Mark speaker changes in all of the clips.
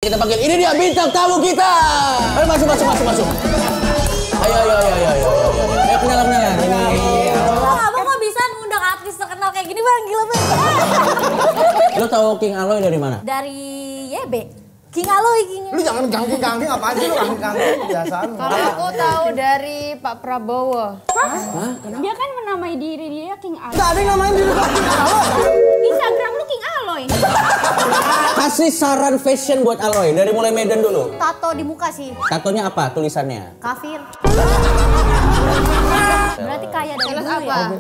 Speaker 1: Kita panggil, ini dia bintang tamu kita. Ayo masuk. Ayo. Kenalan.
Speaker 2: Abang kok bisa ngundang artis terkenal kayak gini bang? Gila bang.
Speaker 1: Lo tahu King Aloy dari mana?
Speaker 2: Dari YB. King Aloy.
Speaker 3: Lu jangan ganggu apaan sih lu ganggu kebiasaan.
Speaker 4: Kalau aku tahu dari Pak Prabowo.
Speaker 5: Hah? Dia kan menamai diri dia King Aloy.
Speaker 3: Gak ada yang namain diri King Aloy.
Speaker 5: Instagram lu King Aloy.
Speaker 1: Kasih saran fashion buat Aloy dari mulai Medan dulu.
Speaker 2: Tato di muka sih.
Speaker 1: Tatonya apa tulisannya?
Speaker 2: Kafir. Berarti kaya dari dulu
Speaker 4: apa?
Speaker 2: ya?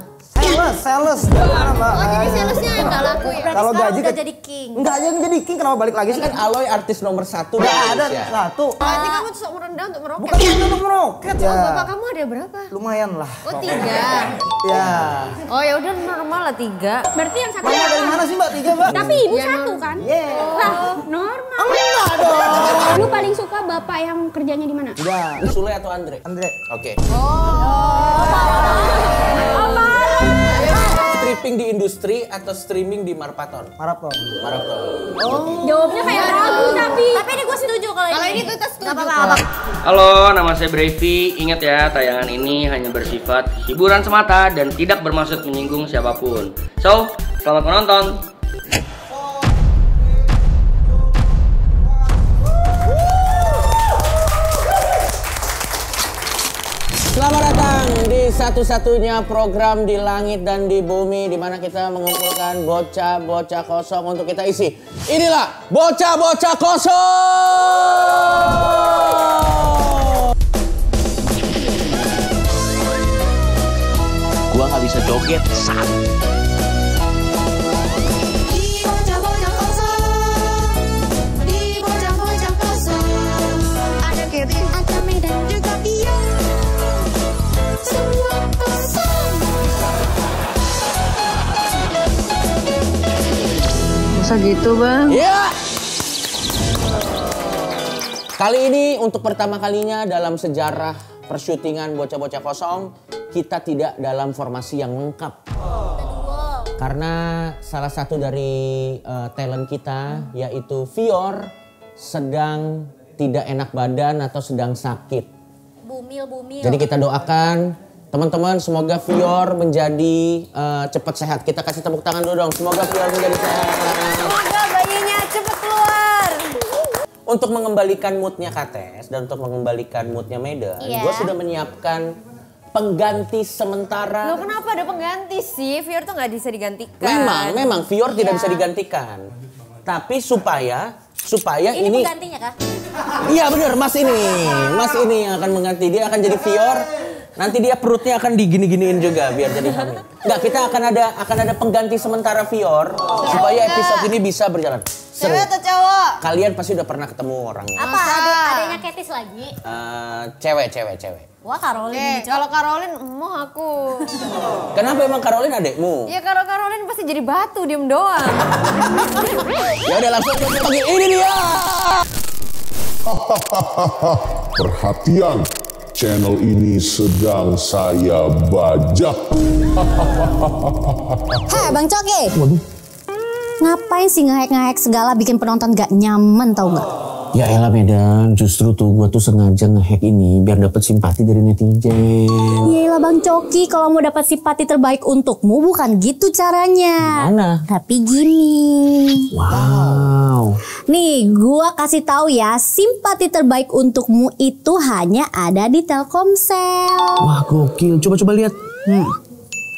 Speaker 3: Sales. Gimana, Mbak?
Speaker 4: Oh jadi salesnya yang gak laku ya?
Speaker 2: Berarti
Speaker 3: Kalau
Speaker 2: sekarang
Speaker 3: gaji
Speaker 2: udah
Speaker 3: ke-
Speaker 2: jadi king.
Speaker 3: Enggak aja yang jadi king, kenapa balik lagi sih?
Speaker 1: Kan Aloy artis nomor 1 di
Speaker 3: Enggak ada
Speaker 1: Indonesia.
Speaker 3: satu.
Speaker 4: Berarti kamu tuh sok merendah untuk meroket.
Speaker 3: Bukan itu untuk meroket ya.
Speaker 4: Bapak kamu ada berapa?
Speaker 3: Lumayan lah.
Speaker 4: Oh 3.
Speaker 3: Ya.
Speaker 4: Oh ya udah normal lah 3.
Speaker 5: Berarti yang satu
Speaker 3: Mama dari mana sih Mbak? 3 Mbak?
Speaker 5: Tapi ibu satu kan? Lah, normal.
Speaker 3: Enggak dong.
Speaker 5: Lu paling suka bapak yang kerjanya di mana?
Speaker 3: Udah.
Speaker 1: Ini Sule atau Andre?
Speaker 3: Andre.
Speaker 1: Oke.
Speaker 5: Apa?
Speaker 1: Stripping di industri atau streaming di Marpaton?
Speaker 3: Maraton.
Speaker 1: Maraton.
Speaker 5: Jawabnya kayak ragu tapi.
Speaker 2: Tapi ini gue setuju kalau
Speaker 4: Kalau
Speaker 2: ini.
Speaker 4: ini kita setuju.
Speaker 2: Gak apa-apa.
Speaker 6: Halo, nama saya Brevi. Ingat ya, tayangan ini hanya bersifat hiburan semata dan tidak bermaksud menyinggung siapapun. So, selamat menonton.
Speaker 1: Selamat datang di satu-satunya program di langit dan di bumi di mana kita mengumpulkan bocah-bocah kosong untuk kita isi. Inilah bocah-bocah kosong.
Speaker 6: Gua nggak bisa joget,
Speaker 7: Di bocah-bocah kosong ada Kevin, ada Medan juga Pia. Semua kosong.
Speaker 4: Masa gitu bang?
Speaker 1: Ya. Kali ini untuk pertama kalinya dalam sejarah persyutingan bocah-bocah kosong, kita tidak dalam formasi yang lengkap. Karena salah satu dari talent kita yaitu Vior sedang tidak enak badan atau sedang sakit.
Speaker 2: Bumil.
Speaker 1: Jadi kita doakan teman-teman semoga Vior menjadi cepat sehat. Kita kasih tepuk tangan dulu dong. Semoga Vior menjadi sehat.
Speaker 2: Semoga bayinya cepet keluar.
Speaker 1: Untuk mengembalikan moodnya Kates dan untuk mengembalikan moodnya Medan,
Speaker 2: Iya.
Speaker 1: gue sudah menyiapkan pengganti sementara.
Speaker 4: Lo kenapa ada pengganti sih? Vior tuh nggak bisa digantikan.
Speaker 1: Memang Vior tidak
Speaker 2: Iya.
Speaker 1: bisa digantikan. Tapi supaya
Speaker 2: Ini
Speaker 1: ini
Speaker 2: penggantinya kah?
Speaker 1: iya bener, Mas ini yang akan mengganti. Dia akan jadi Vior. Nanti dia perutnya akan digini-giniin juga biar jadi hamil. Enggak, kita akan ada pengganti sementara Vior supaya episode ini bisa berjalan. Seru.
Speaker 4: Cewek atau cowok?
Speaker 1: Kalian pasti udah pernah ketemu orangnya.
Speaker 2: Apa? Adanya Ketis lagi?
Speaker 1: Cewek.
Speaker 2: Wah Caroline.
Speaker 4: Kalau Caroline, mau aku.
Speaker 1: Kenapa emang Caroline adekmu?
Speaker 4: Ya kalau Caroline pasti jadi batu, diem doang.
Speaker 1: Ya udah langsung panggil ini dia.
Speaker 8: Perhatian, channel ini sedang saya bajak.
Speaker 9: Hei Bang Coki. Ngapain sih nge-hack segala bikin penonton gak nyaman tau gak?
Speaker 1: Ya elah Medan, justru tuh gua tuh sengaja nge-hack ini biar dapet simpati dari netizen.
Speaker 9: Yelah Bang Coki, kalau mau dapat simpati terbaik untukmu bukan gitu caranya.
Speaker 1: Gimana?
Speaker 9: Tapi gini.
Speaker 1: Wow.
Speaker 9: Nih, gua kasih tahu ya, simpati terbaik untukmu itu hanya ada di Telkomsel.
Speaker 1: Wah gokil, coba lihat.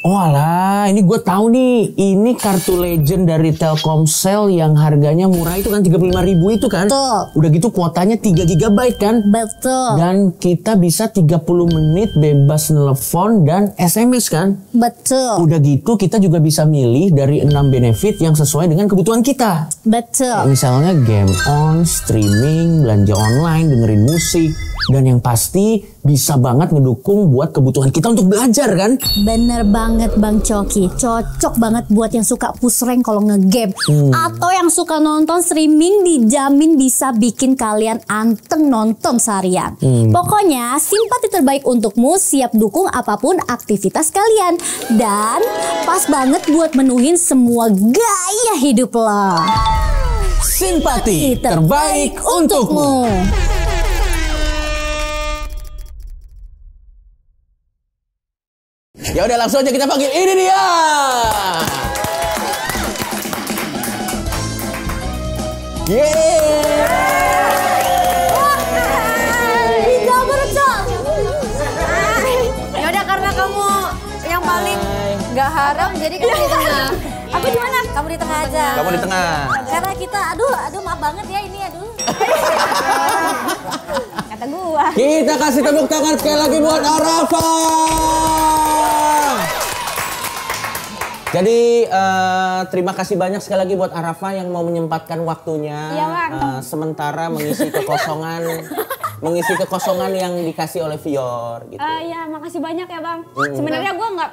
Speaker 1: Oh alah, ini gue tahu nih. Ini kartu legend dari Telkomsel yang harganya murah itu kan 35.000 itu kan.
Speaker 9: Betul.
Speaker 1: Udah gitu kuotanya 3 GB kan.
Speaker 9: Betul.
Speaker 1: Dan kita bisa 30 menit bebas nelpon dan SMS kan.
Speaker 9: Betul.
Speaker 1: Udah gitu kita juga bisa milih dari 6 benefit yang sesuai dengan kebutuhan kita.
Speaker 9: Betul.
Speaker 1: Misalnya game on, streaming, belanja online, dengerin musik. Dan yang pasti bisa banget ngedukung buat kebutuhan kita untuk belajar kan.
Speaker 9: Bener banget Bang Coki, cocok banget buat yang suka push rank kalau ngegame atau yang suka nonton streaming, dijamin bisa bikin kalian anteng nonton seharian. Pokoknya simpati terbaik untukmu, siap dukung apapun aktivitas kalian dan pas banget buat menuhin semua gaya hidup lo.
Speaker 1: Simpati terbaik untukmu. Ya udah langsung aja kita panggil, ini dia.
Speaker 4: Ya udah karena kamu yang paling nggak haram jadi kamu di tengah.
Speaker 2: Aku di mana? Kamu di tengah aja.
Speaker 1: Kamu di tengah.
Speaker 2: Karena kita, aduh maaf banget ya ini, aduh.
Speaker 5: Kata gua.
Speaker 1: Kita kasih tepuk tangan sekali lagi buat Arafa. Jadi terima kasih banyak sekali lagi buat Arafa yang mau menyempatkan waktunya.
Speaker 5: Iya, Bang.
Speaker 1: Sementara mengisi kekosongan yang dikasih oleh Vior gitu.
Speaker 5: Ya makasih banyak ya Bang. Sebenarnya gue nggak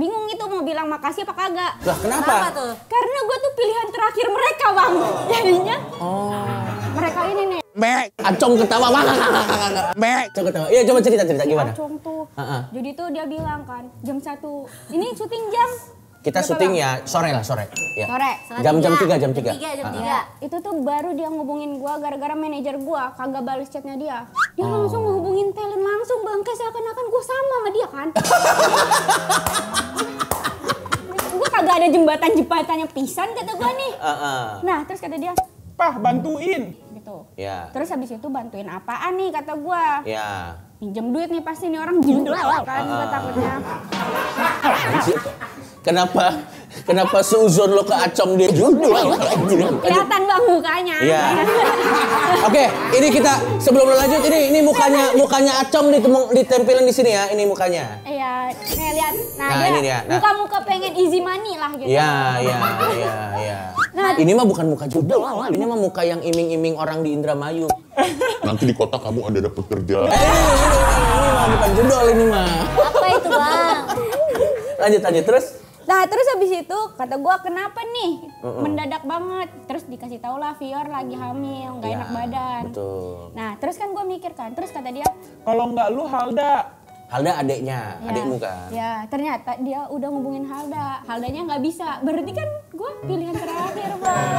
Speaker 5: bingung itu mau bilang makasih apa kagak.
Speaker 1: Lah kenapa?
Speaker 2: Tuh?
Speaker 5: Karena gue tuh pilihan terakhir mereka Bang. Jadinya mereka ini nih.
Speaker 1: Acong ketawa. Acong ketawa. Iya coba cerita gimana?
Speaker 5: Acong tuh. Jadi tuh dia bilang kan jam 1. Ini syuting jam.
Speaker 1: Kita syuting ya sore. Ya.
Speaker 5: Sore.
Speaker 1: Jam 3.
Speaker 2: Jam 3.
Speaker 5: Itu tuh baru dia ngubungin gua gara-gara manajer gua kagak balas chatnya dia. Dia langsung ngehubungin talent langsung Bang, kayak seakan-akan gua sama dia kan. Gua kagak ada jembatannya pisan kata gua nih. Nah, terus kata dia,
Speaker 3: Pah, bantuin.
Speaker 5: gitu.
Speaker 1: Ya.
Speaker 5: Terus habis itu bantuin apaan nih kata gua.
Speaker 1: Ya.
Speaker 5: Pinjam duit nih pasti nih orang judul kan gua takutnya.
Speaker 1: Kenapa seuzon lo ke Acong dia judul?
Speaker 5: Kelihatan Bang mukanya.
Speaker 1: Iya. Oke, ini kita sebelum lo lanjut ini mukanya Acong ditempelin di sini ya, ini mukanya.
Speaker 5: Iya, kayak lihat. Nah,
Speaker 1: ini dia. Nah.
Speaker 5: Muka-muka pengen easy money lah gitu.
Speaker 1: Iya.
Speaker 5: Nah,
Speaker 1: Ini mah bukan muka judul, ini mah muka yang iming-iming orang di Indramayu.
Speaker 8: Nanti di kota kamu ada dapat kerja.
Speaker 1: Ini mah bukan judul ini mah.
Speaker 2: Apa itu Bang?
Speaker 1: Lanjut terus.
Speaker 5: Nah terus habis itu kata gue kenapa nih mendadak banget. Terus dikasih tau lah Vior lagi hamil, nggak enak badan.
Speaker 1: Betul.
Speaker 5: Nah terus kan gue mikir kan, terus kata dia.
Speaker 3: Kalau nggak lu Halda.
Speaker 1: Halda adeknya, adekmu kan?
Speaker 5: Ya ternyata dia udah ngubungin Halda, Haldanya nggak bisa. Berarti kan gue pilihan terakhir Bang.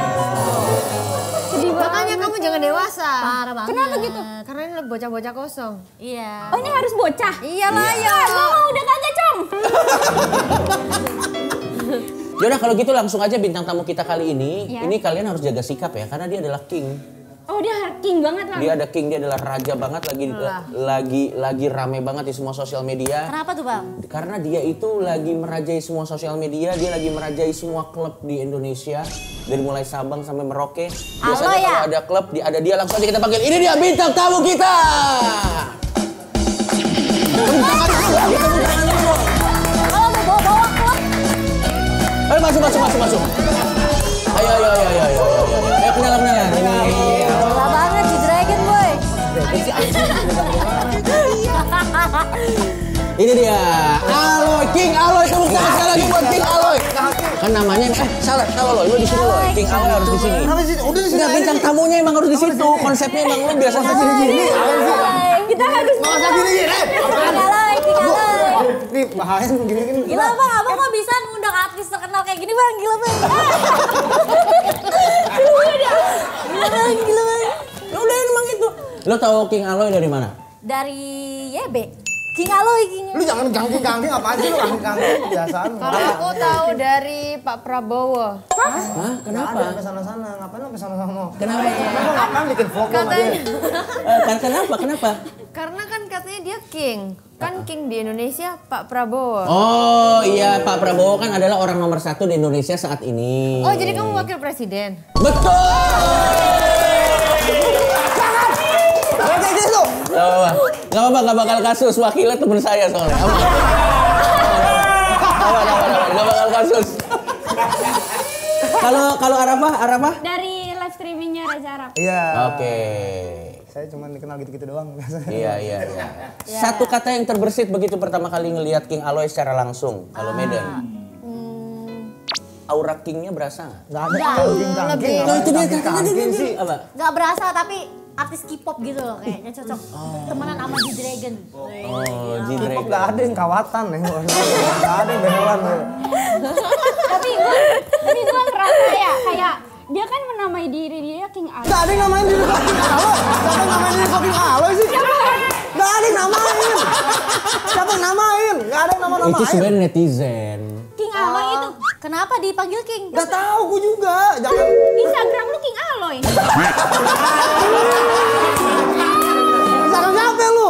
Speaker 4: Sedih makanya kamu jangan dewasa.
Speaker 2: Parah banget.
Speaker 4: Kenapa gitu? Karena ini bocah-bocah kosong.
Speaker 2: Iya.
Speaker 5: Oh ini harus bocah?
Speaker 4: Iyalah ya.
Speaker 5: Gue mau udah kagak Cong.
Speaker 1: Yaudah kalau gitu langsung aja bintang tamu kita kali ini.
Speaker 5: Ya.
Speaker 1: Ini kalian harus jaga sikap ya, karena dia adalah king.
Speaker 5: Oh dia king banget lah.
Speaker 1: Dia ada king, dia adalah raja banget, lagi rame banget di semua sosial media.
Speaker 2: Kenapa tuh Bang?
Speaker 1: Karena dia itu lagi merajai semua sosial media, dia lagi merajai semua klub di Indonesia. Dari mulai Sabang sampai Merauke. Biasanya kalau ada klub, ada dia, langsung aja kita panggil. Ini dia bintang tamu kita!
Speaker 2: Kalau mau bawa klub.
Speaker 1: Ayo masuk. Ayo. Kenalan. Ini.
Speaker 2: Lama banget si Dragon Boy.
Speaker 1: Ini dia, Aloy, King Aloy, tepuk tangan sekali lagi buat King Aloy. Kan namanya, salah Loy, lu di sini Loy, King Aloy harus di sini.
Speaker 3: Udah di sini.
Speaker 1: Enggak, bintang tamunya emang harus di situ, konsepnya emang lu biasa di sini.
Speaker 5: Kita harus.
Speaker 3: Nggak usah gini.
Speaker 2: King Aloy.
Speaker 3: Nih bahaya gini.
Speaker 2: Gila Bang, abang kok bisa ngundang artis terkenal kayak gini Bang? Gila Bang. Gila Bang.
Speaker 1: Ya udah emang gitu. Lo tahu King Aloy dari mana?
Speaker 2: Dari YB. King Aloy.
Speaker 3: Lu jangan ganggu apaan sih lu ganggu kebiasaan.
Speaker 4: Kalau aku tahu dari Pak Prabowo.
Speaker 1: Hah? Kenapa?
Speaker 3: Ada kesana-sana, ngapain lu kesana-sana?
Speaker 1: Kenapa?
Speaker 3: Lu ngapain bikin vlog lu sama dia?
Speaker 1: Kenapa?
Speaker 4: Karena kan katanya dia king. Kan king di Indonesia Pak Prabowo.
Speaker 1: Oh iya, Pak Prabowo kan adalah orang nomor 1 di Indonesia saat ini.
Speaker 4: Oh jadi kamu wakil presiden?
Speaker 1: Betul! Gak apa-apa, gak bakal kasus. Wakilnya temen saya soalnya. Gak bakal kasus. Kalau Arafa?
Speaker 5: Dari live streamingnya Reza Arab.
Speaker 3: Iya.
Speaker 1: Oke.
Speaker 3: Saya cuma dikenal gitu-gitu doang biasanya.
Speaker 1: Iya. Satu kata yang terbersit begitu pertama kali ngelihat King Aloy secara langsung. Kalau Medan. Aura Kingnya berasa nggak?
Speaker 3: Nggak ada.
Speaker 1: Nah, itu dia katanya
Speaker 3: sih.
Speaker 1: Apa?
Speaker 2: Gak berasa tapi artis K-pop gitu loh kayaknya cocok temenan sama G-Dragon.
Speaker 1: Oh,
Speaker 3: K-pop nggak ada yang kawatan nih. Nggak ada yang beneran.
Speaker 5: Tapi gue ngerasa ya kayak Dia kan menamai diri dia King Aloy.
Speaker 3: Gak ada yang namain diri gua King Aloy. Siapa yang namain diri gua King Aloy sih? Gak ada yang namain. Siapa yang namain? Gak ada yang nama-namain.
Speaker 1: Itu sebenarnya netizen.
Speaker 5: King Aloy itu.
Speaker 2: Kenapa dipanggil King?
Speaker 3: Gak tahu gua juga. Jangan.
Speaker 5: Instagram lu King Aloy.
Speaker 3: Misalkan siapa lu?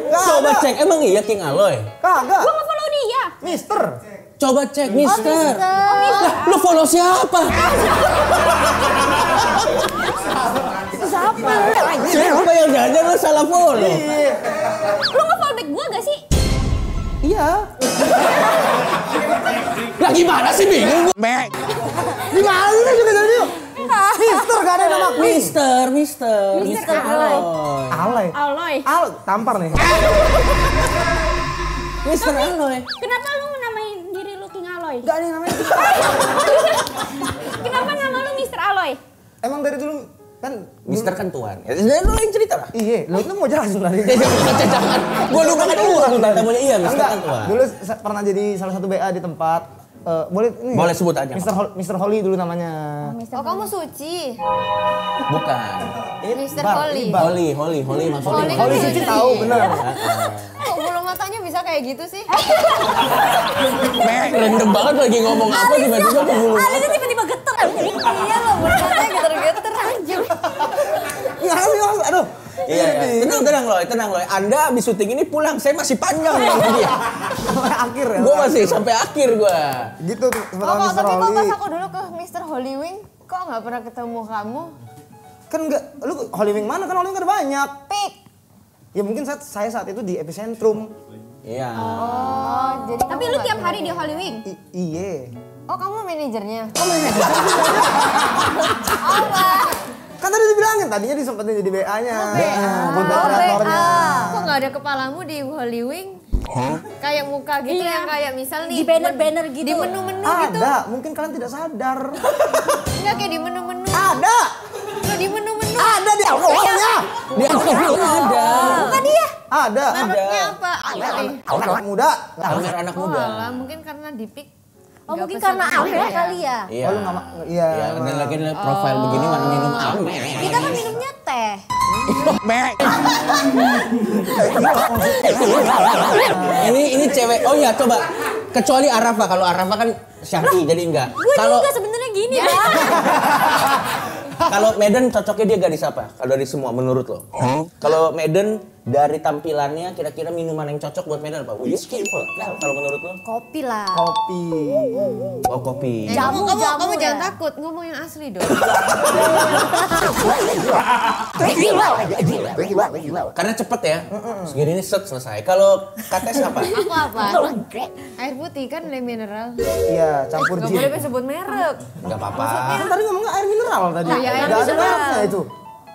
Speaker 1: Coba cek, emang iya King Aloy?
Speaker 3: Kagak.
Speaker 5: Gua nge-follow dia.
Speaker 3: Mister.
Speaker 1: Coba cek, Mister. Lah, lu follow siapa? Siapa yang jajan lu salah follow?
Speaker 5: Lu nge-follow back gua gak sih?
Speaker 3: Iya.
Speaker 1: Lah gimana sih bingung?
Speaker 3: Gimana sih juga jadi yuk? Mister gak ada yang nama Queen.
Speaker 1: Mister Aloy.
Speaker 3: Aloy.
Speaker 5: Aloy.
Speaker 3: Tampar nih.
Speaker 1: Mister Aloy.
Speaker 5: Kenapa lu namain diri lu King Aloy?
Speaker 3: Gak ada yang namanya.
Speaker 5: Kenapa nama lu Mr. Aloy?
Speaker 3: Emang dari dulu kan
Speaker 1: Mister kan tuan. Ya, lu yang cerita lah.
Speaker 3: Iya, lu tuh mau jelasin tadi.
Speaker 1: Jangan. Gua lupa kan orang tamunya iya Mister
Speaker 3: Enggak,
Speaker 1: kan tuan.
Speaker 3: dulu pernah jadi salah satu BA di tempat. Boleh ini?
Speaker 1: Boleh sebut aja.
Speaker 3: Mr. Holly dulu namanya.
Speaker 4: Oh kamu Suci.
Speaker 1: Bukan.
Speaker 4: Mr.
Speaker 3: Bar,
Speaker 4: Holly.
Speaker 3: ini bar.
Speaker 1: Holly maksudnya.
Speaker 3: Holly Suci tahu benar.
Speaker 4: Kok bulu matanya bisa kayak gitu sih?
Speaker 1: Random banget lagi ngomong apa tiba-tiba ke bulu.
Speaker 2: Alisnya tiba-tiba geter.
Speaker 4: Iya loh, bulu matanya geter-geter anjir.
Speaker 3: Aduh.
Speaker 1: Iya. Tenang Loy. Anda habis syuting ini pulang, saya masih panjang nih sama dia.
Speaker 3: Sampai akhir ya.
Speaker 1: Gua masih sampai akhir gua.
Speaker 3: Gitu tuh
Speaker 4: Oh,
Speaker 3: sebenarnya Mr.
Speaker 4: tapi kok
Speaker 3: Holly.
Speaker 4: pas aku dulu ke Mr. Hollywing, kok nggak pernah ketemu kamu?
Speaker 3: Kan enggak, lu Hollywing mana? Kan Hollywing ada banyak.
Speaker 4: Pik.
Speaker 3: Ya mungkin saya saat itu di epicentrum.
Speaker 1: Iya.
Speaker 4: Oh, jadi
Speaker 5: Tapi
Speaker 4: kamu
Speaker 5: lu
Speaker 4: nggak
Speaker 5: tiap
Speaker 4: kenal
Speaker 5: hari di
Speaker 4: dia?
Speaker 5: Hollywing.
Speaker 3: Iya.
Speaker 4: Oh, kamu manajernya?
Speaker 3: Kan tadi dibilangin, tadinya disempetin jadi BA-nya. Konten
Speaker 4: Oh,
Speaker 3: kreatornya.
Speaker 4: Kok nggak ada kepalamu di Hollywing? Kayak muka gitu
Speaker 5: Iya.
Speaker 4: yang kayak misal nih
Speaker 2: Di banner-banner gitu.
Speaker 4: di menu-menu gitu.
Speaker 3: Ada, mungkin kalian tidak sadar.
Speaker 4: Enggak kayak di menu-menu.
Speaker 3: Ada.
Speaker 4: Nggak di menu-menu.
Speaker 3: Ada di alkoholnya.
Speaker 1: Di alkohol ada.
Speaker 2: Bukan dia.
Speaker 3: Ada.
Speaker 4: Mereknya apa?
Speaker 3: Anak muda.
Speaker 1: Pamer anak
Speaker 4: Oh,
Speaker 1: muda.
Speaker 4: alah, mungkin karena di Pik.
Speaker 2: Oh
Speaker 4: nggak
Speaker 2: mungkin
Speaker 4: pesen
Speaker 2: karena
Speaker 4: amer
Speaker 2: Amer kali ya.
Speaker 1: Iya.
Speaker 3: Oh, lu nggak iya.
Speaker 1: Iya, dan lagi profile begini mana minum Amer.
Speaker 2: Kita kan minumnya teh.
Speaker 1: Ini cewek. Oh iya, coba. Kecuali Arafa, kalau Arafa kan Syahri jadi enggak.
Speaker 2: Gue
Speaker 1: Kalau
Speaker 2: juga sebenarnya gini ya.
Speaker 1: kalau Medan cocoknya dia gadis apa? Kalau dari semua menurut lo? Kalau Medan dari tampilannya kira-kira minuman yang cocok buat Medan apa? Whisky kalau menurut lo?
Speaker 2: Kopi lah.
Speaker 3: Kopi.
Speaker 1: Oh, kopi.
Speaker 2: Jamu
Speaker 4: Kamu
Speaker 2: ya.
Speaker 4: jangan takut, ngomong yang asli dong.
Speaker 1: Karena cepet ya. Segini ini set selesai. Kalau kates apa?
Speaker 4: Aku apa? Air putih kan le mineral.
Speaker 3: Iya, campur
Speaker 4: Gak
Speaker 3: gin.
Speaker 4: boleh sebut merek.
Speaker 1: Enggak apa-apa.
Speaker 3: Kan tadi ngomongnya air mineral tadi.
Speaker 4: Oh, iya, air
Speaker 3: Nggak ada
Speaker 4: mineral.
Speaker 3: mereknya itu.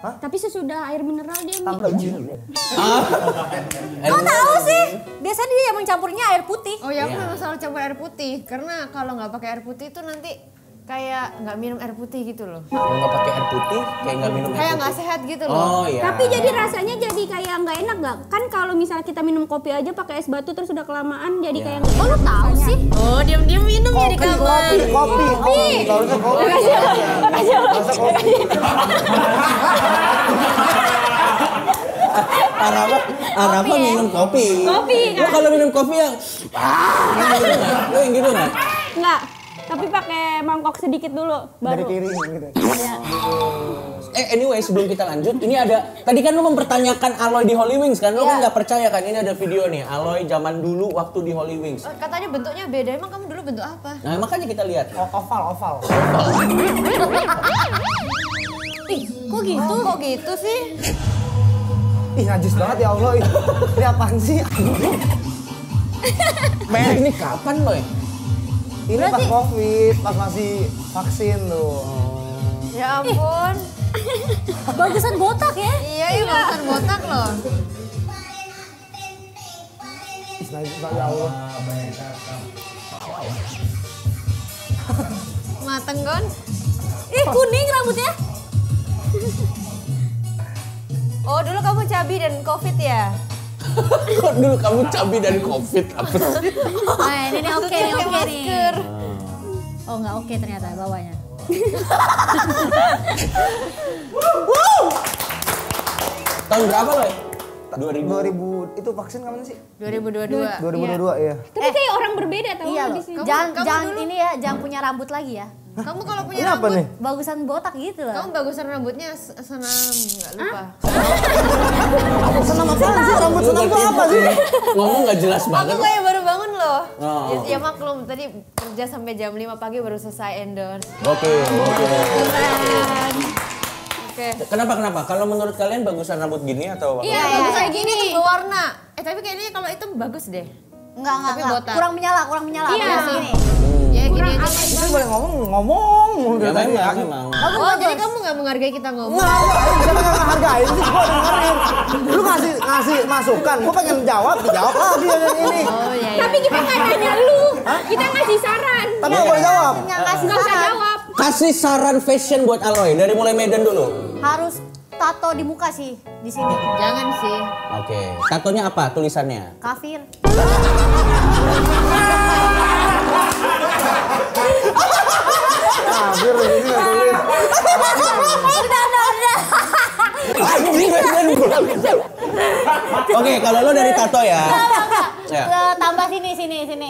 Speaker 5: Tapi sesudah air mineral dia
Speaker 3: Tambah gin.
Speaker 2: Kok tahu sih? Biasanya dia yang mencampurnya air putih.
Speaker 4: Oh ya, aku
Speaker 1: Iya.
Speaker 4: memang selalu campur air putih. Karena kalau nggak pakai air putih itu nanti kayak nggak minum air putih gitu loh.
Speaker 1: Kalau nggak pakai air putih, kayak nggak minum air
Speaker 4: Kayak
Speaker 1: putih.
Speaker 4: nggak sehat gitu loh.
Speaker 1: Oh iya.
Speaker 5: Tapi jadi rasanya jadi kayak nggak enak nggak? Kan kalau misalnya kita minum kopi aja pakai es batu terus udah kelamaan jadi kayak nggak enak.
Speaker 2: Oh lu tahu sih?
Speaker 4: Oh, diam-diam minum ya di kamar.
Speaker 3: Kopi. Harusnya kopi. Harusnya kopi.
Speaker 1: Arafa minum kopi.
Speaker 5: Kopi,
Speaker 1: Lo kalau minum kopi yang lo yang gitu nggak?
Speaker 5: Nggak. Tapi pakai mangkok sedikit dulu
Speaker 3: Dari
Speaker 5: baru.
Speaker 3: kiri gitu.
Speaker 1: Anyway sebelum kita lanjut, ini ada tadi kan lo mempertanyakan Aloy di Hollywings kan? Lo kan nggak percaya kan? Ini ada video nih Aloy zaman dulu waktu di Hollywings.
Speaker 4: Katanya bentuknya beda. Emang kamu dulu bentuk apa?
Speaker 1: Nah makanya kita lihat.
Speaker 3: Oval.
Speaker 4: Ih, kok gitu? Kok gitu sih?
Speaker 3: Ih, najis banget ya Allah. Ini apaan sih?
Speaker 1: Ini kapan lo ya?
Speaker 3: Ini pas Covid, pas masih vaksin tuh.
Speaker 4: Ya ampun.
Speaker 2: Bagusan botak ya.
Speaker 4: Iya, ya bagusan botak loh.
Speaker 3: Ih, najis banget ya Allah.
Speaker 4: Mateng kan?
Speaker 2: Ih kuning rambutnya.
Speaker 4: Oh, dulu kamu cabi dan Covid ya?
Speaker 1: Kok dulu kamu cabi dan Covid apa sih?
Speaker 2: Nah ini nih oke nih.
Speaker 4: Masker.
Speaker 2: Oh nggak oke ternyata bawahnya.
Speaker 1: Tahun berapa lo?
Speaker 3: 2000 itu vaksin kapan sih?
Speaker 4: 2022.
Speaker 3: 2022 ya.
Speaker 5: Tapi kayak orang berbeda tau
Speaker 9: Iya
Speaker 5: lo
Speaker 9: loh.
Speaker 5: di sini.
Speaker 9: Jangan ini ya, jangan punya rambut lagi ya.
Speaker 4: Kamu kalau
Speaker 3: Ini
Speaker 4: punya
Speaker 3: apa
Speaker 4: rambut,
Speaker 3: nih?
Speaker 9: Bagusan botak gitu loh.
Speaker 4: kamu bagusan rambutnya senam, nggak lupa.
Speaker 3: Senam apaan sih? Rambut senam tuh apa sih?
Speaker 1: Ngomong nggak jelas banget.
Speaker 4: Aku kayak baru bangun loh.
Speaker 1: Oh.
Speaker 4: Ya maklum, tadi kerja sampai jam 5 pagi baru selesai endorse.
Speaker 1: Oke.
Speaker 4: Oke.
Speaker 1: Kenapa? Kalau menurut kalian bagusan rambut gini atau apa?
Speaker 4: Iya, bagus kayak gini tuh berwarna. Tapi kayaknya kalau itu bagus deh.
Speaker 9: Enggak.
Speaker 4: Tapi botak.
Speaker 9: Kurang menyala.
Speaker 5: Iya.
Speaker 9: Sini.
Speaker 4: Ya gini aja.
Speaker 3: Itu boleh ngomong.
Speaker 1: Ya
Speaker 3: Udah tadi.
Speaker 1: memang.
Speaker 4: Oh, jadi kamu nggak menghargai kita ngomong?
Speaker 3: Enggak, siapa yang ngehargain sih? Gua dengerin. Lu ngasih masukan, gua pengen dijawab lagi yang ini.
Speaker 4: Oh iya.
Speaker 5: Tapi kita nggak nanya lu. Kita ngasih saran.
Speaker 3: Tapi nggak boleh jawab.
Speaker 5: Nggak usah jawab.
Speaker 1: Kasih saran fashion buat Aloy dari mulai Medan dulu.
Speaker 9: Harus tato di muka sih di sini.
Speaker 4: Jangan sih.
Speaker 1: Oke. Tatonya apa tulisannya?
Speaker 9: Kafir.
Speaker 3: Biar ini nggak tulis.
Speaker 1: Oke, kalau lo dari tato ya. Ya.
Speaker 9: Tambah sini.
Speaker 3: Sini.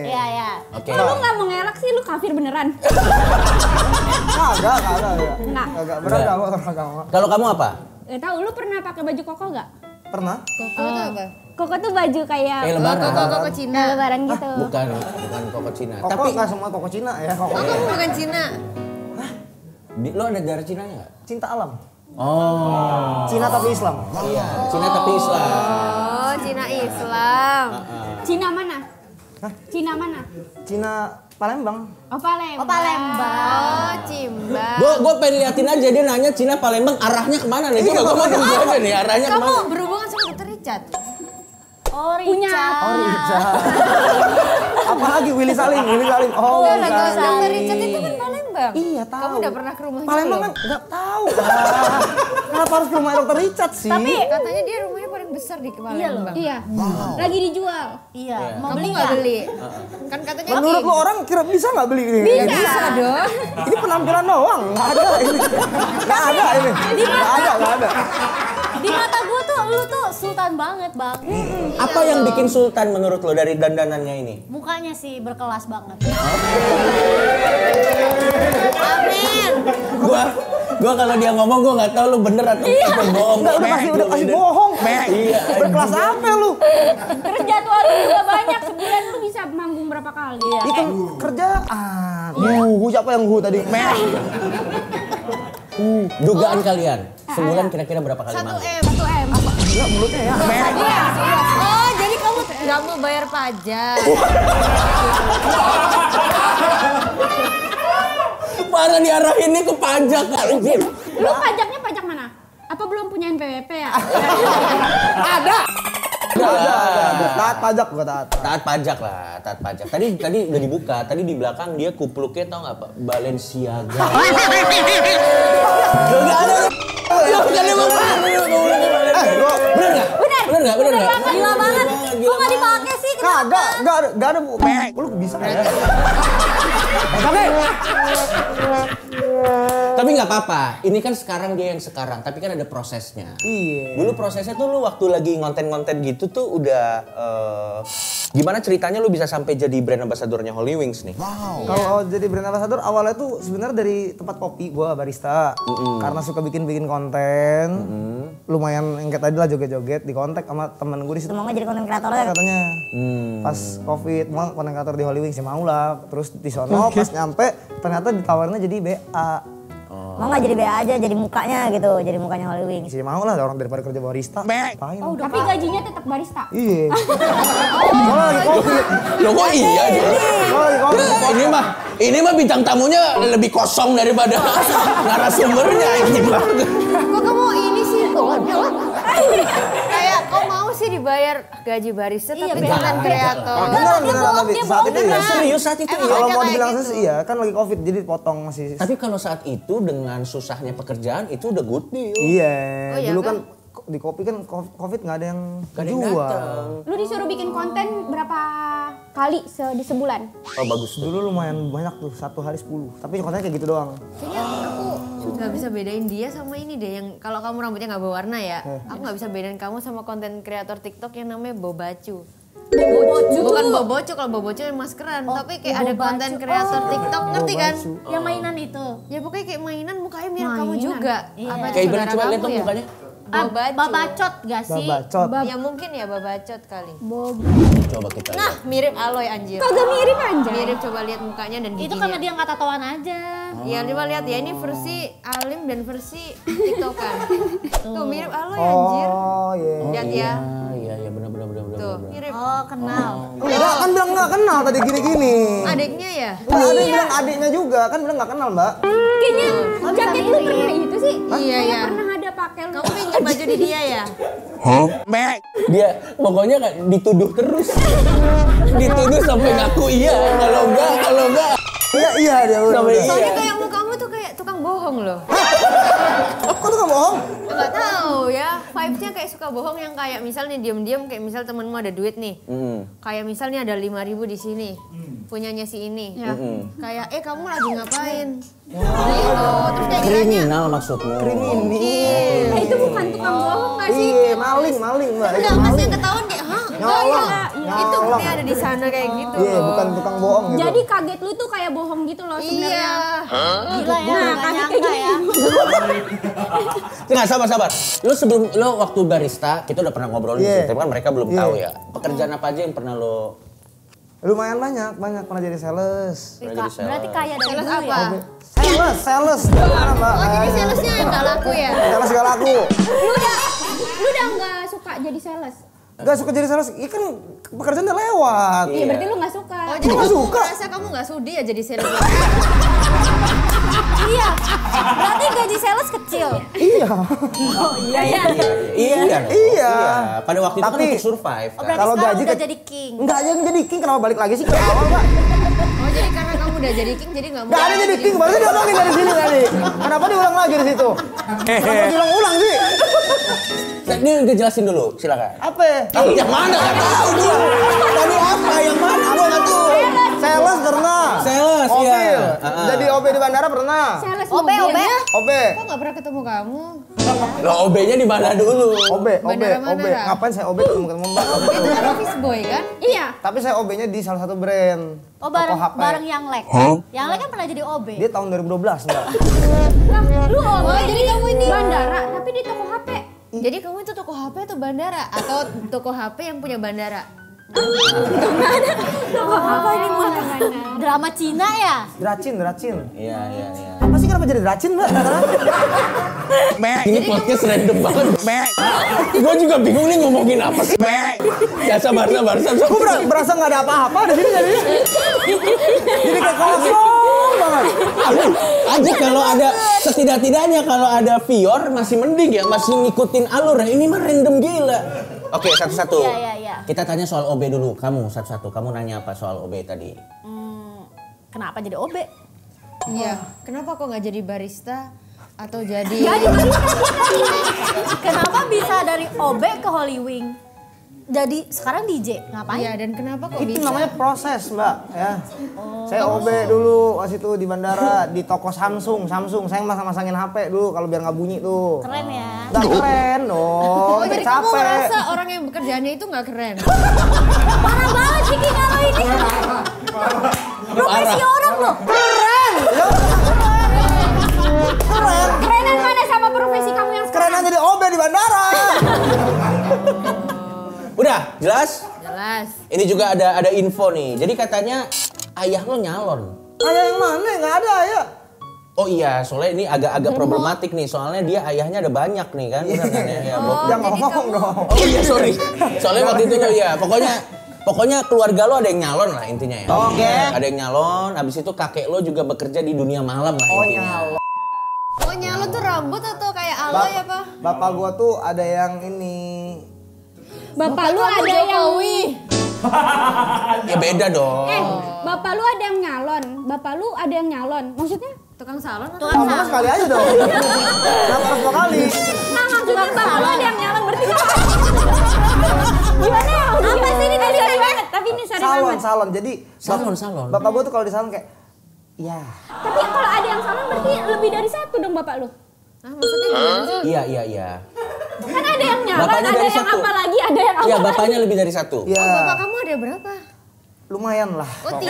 Speaker 9: Iya.
Speaker 1: Oke.
Speaker 5: Kalau lu nggak mau ngelak sih lu kafir beneran.
Speaker 3: Kagak.
Speaker 5: Nggak.
Speaker 3: Beragama.
Speaker 1: Kalau kamu apa?
Speaker 5: Tahu lu pernah pakai baju koko nggak?
Speaker 3: Pernah?
Speaker 4: Koko itu apa?
Speaker 5: Koko tuh baju kayak
Speaker 1: Kayak lebaran.
Speaker 4: Koko Cina.
Speaker 5: lebaran gitu.
Speaker 1: Bukan koko Cina.
Speaker 3: Koko
Speaker 1: Tapi
Speaker 3: nggak semua koko Cina ya. Koko.
Speaker 4: Oh, kamu bukan Cina.
Speaker 1: lo ada darah Cina nggak?
Speaker 3: Cinta alam.
Speaker 1: Oh.
Speaker 3: Cina tapi Islam.
Speaker 1: Iya. Cina tapi Islam.
Speaker 4: Oh, Cina Islam.
Speaker 5: Cina mana? Cina mana?
Speaker 3: Cina Palembang.
Speaker 5: Oh Palembang.
Speaker 4: Oh, Cimba.
Speaker 1: Gue pengen liatin aja dia nanya Cina Palembang arahnya kemana nih? Gue mau nunggu aja nih arahnya
Speaker 4: Kamu
Speaker 1: kemana?
Speaker 4: berhubungan sama Dr. Richard?
Speaker 9: Oh,
Speaker 5: Punya
Speaker 9: Richard.
Speaker 3: Apa lagi Willy Salim? Oh,
Speaker 4: Dr.
Speaker 3: Willy Salim.
Speaker 4: Richard itu kan Palembang.
Speaker 3: Iya, tahu.
Speaker 4: Kamu udah pernah ke rumahnya?
Speaker 3: Palembang
Speaker 4: belum?
Speaker 3: kan nggak tahu. Kenapa harus ke rumah Dr. Richard sih?
Speaker 9: Tapi
Speaker 4: Katanya dia rumahnya paling besar di Palembang.
Speaker 5: Iya. Lagi dijual.
Speaker 9: iya, mau
Speaker 4: Kamu
Speaker 9: beli
Speaker 4: nggak
Speaker 9: nggak?
Speaker 4: beli? Kan katanya
Speaker 3: menurut lo orang kira bisa nggak beli ini?
Speaker 4: bisa dong.
Speaker 3: Ini penampilan doang, nggak ada ini. Nggak ada.
Speaker 9: Di mata gue tuh lu tuh sultan banget, Bang.
Speaker 1: Apa yang bikin sultan menurut lo dari dandanannya ini?
Speaker 9: Mukanya sih berkelas banget.
Speaker 4: Amin.
Speaker 1: Gua kalau dia ngomong gua nggak tahu lu bener atau bohong.
Speaker 3: Nggak, udah kasih bohong.
Speaker 1: Iya.
Speaker 3: Berkelas apa lu?
Speaker 5: Terus jadwal lu juga banyak. Sebulan lu bisa manggung berapa kali?
Speaker 3: Itu kerjaan. Siapa yang tadi?
Speaker 1: Dugaan kalian sebulan kira-kira berapa kali
Speaker 4: 1
Speaker 1: manggung?
Speaker 4: M.
Speaker 5: 1 M.
Speaker 3: Gila mulutnya ya.
Speaker 4: Oh, jadi kamu nggak mau bayar pajak?
Speaker 1: Mana diarahinnya ke pajak anjir.
Speaker 5: Lu pajaknya pajak mana? Apa belum punya NPWP ya?
Speaker 3: Ada. Taat pajak gua taat.
Speaker 1: Taat pajak lah, taat pajak. Tadi udah dibuka, tadi di belakang dia kupluknya tau nggak Pak? Balenciaga. Gak ada. Bener nggak?
Speaker 9: Gila banget. Kok nggak dipakai sih?
Speaker 3: Kagak ada bu. Lu bisa nggak ya?
Speaker 1: Tapi nggak apa-apa. Ini kan sekarang dia yang sekarang, tapi kan ada prosesnya.
Speaker 3: Iya.
Speaker 1: Dulu prosesnya tuh lu waktu lagi ngonten-ngonten gitu tuh udah gimana ceritanya lu bisa sampai jadi brand ambassadornya Holy Wings nih?
Speaker 3: Kalau jadi brand ambassador awalnya tuh sebenarnya dari tempat kopi gua barista. Karena suka bikin konten. Lumayan yang kayak tadi lah joget-joget di kontak sama temen gue di situ.
Speaker 9: Mau nggak jadi konten kreator ya?
Speaker 3: Katanya. Pas Covid mau konten kreator di Holy Wings ya mau lah. Terus di sono pas nyampe ternyata ditawarinnya jadi BA.
Speaker 9: Mau nggak jadi BA aja, jadi mukanya gitu, jadi mukanya Holy Wings.
Speaker 3: Sih mau lah orang daripada kerja barista. Ngapain?
Speaker 5: Tapi gajinya tetap barista.
Speaker 3: Iya. Soalnya lagi Covid.
Speaker 1: Loh kok iya?
Speaker 3: Soalnya lagi Covid.
Speaker 1: Ini mah bintang tamunya lebih kosong daripada narasumbernya.
Speaker 4: Kok kamu ini sih? Kayak kok mau sih dibayar gaji barista tapi konten kreator?
Speaker 3: Beneran tapi saat itu ya.
Speaker 1: Serius saat itu iya.
Speaker 3: Kalau mau dibilang sih iya kan lagi Covid jadi potong masih.
Speaker 1: Tapi kalau saat itu dengan susahnya pekerjaan itu udah good deal.
Speaker 3: Iya.
Speaker 4: Oh, iya
Speaker 3: Dulu
Speaker 4: kan?
Speaker 3: kan di kopi kan Covid nggak ada yang
Speaker 1: Gak ada yang
Speaker 3: jual.
Speaker 1: datang.
Speaker 5: Lu disuruh bikin konten berapa kali di sebulan.
Speaker 1: Oh bagus tuh.
Speaker 3: Dulu lumayan banyak tuh, 1 hari 10. Tapi kontennya kayak gitu doang.
Speaker 4: Kayaknya aku nggak bisa bedain dia sama ini deh, yang kalau kamu rambutnya nggak berwarna ya, aku nggak bisa bedain kamu sama konten kreator TikTok yang namanya Bobacu. Bukan Bobocu, kalau Bobocu yang maskeran, tapi kayak ada konten kreator TikTok, ngerti kan?
Speaker 2: Yang mainan itu.
Speaker 4: Ya pokoknya kayak mainan, mukanya mirip kamu juga. Apa itu
Speaker 1: Kayak ibarat
Speaker 4: saudara
Speaker 1: coba lihat
Speaker 4: kamu
Speaker 1: dong
Speaker 4: ya?
Speaker 1: mukanya.
Speaker 4: Bobacu.
Speaker 2: Babacot gak sih?
Speaker 3: Babacot.
Speaker 4: Ya mungkin ya Babacot kali.
Speaker 1: Coba kita lihat.
Speaker 4: Nah, mirip Aloy anjir.
Speaker 5: Kagak mirip aja.
Speaker 4: Mirip, coba lihat mukanya dan giginya.
Speaker 2: Itu karena dia nggak tatoan aja.
Speaker 4: Ya coba lihat ya, ini versi Alim dan versi TikTokan. Tuh mirip Aloy anjir.
Speaker 3: Oh iya.
Speaker 4: Lihat ya.
Speaker 1: Iya benar.
Speaker 4: Tuh, mirip.
Speaker 2: Oh, kenal.
Speaker 3: Enggak, kan bilang nggak kenal tadi gini-gini.
Speaker 4: Adiknya ya?
Speaker 3: Enggak, ada yang bilang adiknya juga, kan bilang nggak kenal mbak.
Speaker 5: Kayaknya jaket lu pernah itu sih.
Speaker 4: Iya,
Speaker 5: Kayak
Speaker 4: iya.
Speaker 5: pernah ada pakai lu.
Speaker 4: Kamu pinjam baju di dia ya?
Speaker 1: Dia pokoknya kan dituduh terus. Dituduh sampai ngaku iya, kalau enggak.
Speaker 3: Iya dia udah.
Speaker 1: Sampai iya.
Speaker 4: Soalnya kayak mukamu tuh kayak tukang bohong loh.
Speaker 3: Kok tuh nggak bohong?
Speaker 4: Nggak tahu ya, vibes-nya kayak suka bohong yang kayak misalnya diam-diam kayak misal temenmu ada duit nih. Kayak misalnya ada 5.000 di sini. Punyanya si ini. Kayak kamu lagi ngapain? Gitu. Terus kayak ditanya,
Speaker 1: Kriminal maksudmu.
Speaker 3: Kriminal.
Speaker 5: Itu bukan tukang bohong gak sih?
Speaker 3: Iya, maling mbak. Itu
Speaker 4: enggak, pas
Speaker 3: maling.
Speaker 4: yang ketahuan kayak, hah?
Speaker 3: Nyolong.
Speaker 4: Itu buktinya ada di sana kayak gitu
Speaker 3: Iya,
Speaker 4: loh.
Speaker 3: bukan tukang bohong gitu.
Speaker 5: Jadi kaget lu tuh kayak bohong gitu loh sebenarnya.
Speaker 4: Iya.
Speaker 2: Gila ya,
Speaker 5: Nah,
Speaker 2: nggak
Speaker 5: kaget
Speaker 2: nyangka
Speaker 5: kayak
Speaker 2: ya.
Speaker 1: Nggak, sabar. Lu sebelum lu waktu barista, kita udah pernah ngobrol di
Speaker 3: Iya.
Speaker 1: situ, kan mereka belum
Speaker 3: Iya.
Speaker 1: tahu ya. Pekerjaan apa aja yang pernah lo
Speaker 3: Lumayan banyak pernah jadi sales.
Speaker 1: pernah jadi sales?
Speaker 2: Berarti kaya dari
Speaker 4: Sales
Speaker 2: dulu
Speaker 4: apa?
Speaker 2: ya?
Speaker 3: Sales. Gimana mbak?
Speaker 4: Oh jadi salesnya yang nggak laku ya?
Speaker 3: Sales gak laku.
Speaker 5: Lu udah nggak suka jadi sales?
Speaker 3: Gak suka jadi sales, iya kan pekerjaan udah lewat.
Speaker 5: Iya, berarti lu nggak suka.
Speaker 4: Oh jadi
Speaker 3: Nggak
Speaker 4: kamu
Speaker 3: suka.
Speaker 4: merasa kamu nggak sudi ya jadi sales?
Speaker 2: Iya. Berarti gaji sales kecil.
Speaker 3: Iya.
Speaker 1: Iya. Pada waktu itu kan
Speaker 3: Tapi-
Speaker 1: untuk survive.
Speaker 2: Oh,
Speaker 1: Kan?
Speaker 2: berarti
Speaker 3: Kalau
Speaker 2: sekarang
Speaker 3: gaji
Speaker 2: udah
Speaker 3: ke-
Speaker 2: jadi king.
Speaker 3: Enggak aja yang jadi king, kenapa balik lagi sih ke awal mbak?
Speaker 4: Oh jadi karena kamu udah jadi king jadi nggak mau?
Speaker 3: Gak ada jadi king, baru diomongin dari sini tadi. Kenapa diulang lagi di situ? Kenapa diulang-ulang sih?
Speaker 1: Ini udah jelasin dulu, silakan.
Speaker 3: Apa?
Speaker 1: Tahu yang mana? Gak tahu gua. Tadi apa? Yang mana? Gua nggak tahu.
Speaker 3: Sales pernah.
Speaker 1: Sales,
Speaker 3: OB.
Speaker 1: iya.
Speaker 3: Jadi OB di bandara pernah.
Speaker 5: Sales
Speaker 2: OB.
Speaker 3: OB.
Speaker 4: Kok nggak pernah ketemu kamu?
Speaker 1: Lo OB-nya di mana dulu?
Speaker 3: OB.
Speaker 4: Bandara mana, Ra?
Speaker 3: Ngapain saya OB ketemu mbak?
Speaker 4: Itu kan office boy kan?
Speaker 5: Iya.
Speaker 3: Tapi saya OB-nya di salah satu brand.
Speaker 2: Oh
Speaker 3: Toko HP.
Speaker 2: bareng Yang Lek. Yang Lek kan pernah jadi OB.
Speaker 3: Dia tahun 2012 mbak.
Speaker 5: Lah, lu OB
Speaker 4: Oh, jadi kamu ini
Speaker 5: bandara, tapi di toko HP.
Speaker 4: Jadi kamu itu toko HP atau bandara? Atau toko HP yang punya bandara?
Speaker 2: Apa ini buat drama Cina ya?
Speaker 3: Dracin.
Speaker 1: Iya.
Speaker 3: Apa sih kenapa jadi Dracin mbak?
Speaker 1: Ini podcast random banget. Gue juga bingung nih ngomongin apa sih. Ya sabar.
Speaker 3: Gue berasa nggak ada apa-apa di sini jadinya. Jadi kayak kosong banget.
Speaker 1: Aja kalau ada setidak-tidaknya kalau ada Vior masih mending ya, masih ngikutin alur ya. Ini mah random gila. Oke, satu-satu.
Speaker 2: Iya.
Speaker 1: Kita tanya soal OB dulu. Kamu satu-satu. Kamu nanya apa soal OB tadi?
Speaker 2: Kenapa jadi OB?
Speaker 4: Iya. Kenapa kok nggak jadi barista atau jadi?
Speaker 2: Kenapa bisa dari OB ke Holy Wing? Jadi sekarang DJ, ngapain?
Speaker 4: Iya, dan kenapa kok
Speaker 3: Itu
Speaker 4: bisa?
Speaker 3: namanya proses mbak ya. Saya OB dulu pas itu di bandara di toko Samsung. Saya masang-masangin HP dulu kalau biar nggak bunyi tuh.
Speaker 2: Keren ya.
Speaker 3: Nggak keren dong.
Speaker 4: Oh, jadi kamu
Speaker 3: capek.
Speaker 4: merasa orang yang bekerjaannya itu nggak keren?
Speaker 2: Parah banget sih kalau ini. Profesi orang loh.
Speaker 5: Kerenan mana sama profesi kamu yang sekarang?
Speaker 3: Keren jadi OB di bandara.
Speaker 1: Udah, jelas?
Speaker 4: Jelas.
Speaker 1: Ini juga ada info nih. Jadi katanya ayah lo nyalon.
Speaker 3: Ayah yang mana? Nggak ada ayah.
Speaker 1: Oh iya, soalnya ini agak problematik nih. Soalnya dia ayahnya ada banyak nih kan. Benar kan ya? Ya, Bob?
Speaker 3: Jangan ngomong dong.
Speaker 1: Oh iya, sorry. Soalnya waktu itu ya, pokoknya keluarga lo ada yang nyalon lah intinya ya.
Speaker 3: Oke.
Speaker 1: Ada yang nyalon, habis itu kakek lo juga bekerja di dunia malam lah intinya.
Speaker 4: Oh nyalon tuh rambut atau kayak Aloy apa?
Speaker 3: Bapak gua tuh ada yang ini.
Speaker 5: Bapak lu ada yang
Speaker 1: Ya beda dong.
Speaker 5: bapak lu ada yang nyalon. Bapak lu ada yang nyalon. Maksudnya?
Speaker 4: Tukang salon atau?
Speaker 2: Tukang
Speaker 3: Ngomong
Speaker 2: salon.
Speaker 3: sekali aja dong. Kenapa harus 2 kali?
Speaker 5: Nah, maksudnya bapak lu ada yang nyalon berarti gimana ya? Apa sih ini tadi banget? Tapi ini sering
Speaker 3: salon. Jadi
Speaker 1: Salon.
Speaker 3: Bapak gue tuh kalau di salon kayak ya.
Speaker 5: Tapi kalau ada yang salon berarti lebih dari satu dong bapak lu.
Speaker 4: Maksudnya gimana sih?
Speaker 1: Iya.
Speaker 5: Kan ada yang nyaman,
Speaker 1: Bapaknya
Speaker 5: ada
Speaker 1: dari
Speaker 5: yang
Speaker 1: satu.
Speaker 5: apa lagi, ada yang apa
Speaker 1: Iya,
Speaker 5: lagi.
Speaker 1: bapaknya lebih dari satu.
Speaker 3: Ya.
Speaker 4: Oh, bapak kamu ada berapa?
Speaker 3: Lumayan lah.
Speaker 4: Oh, 3.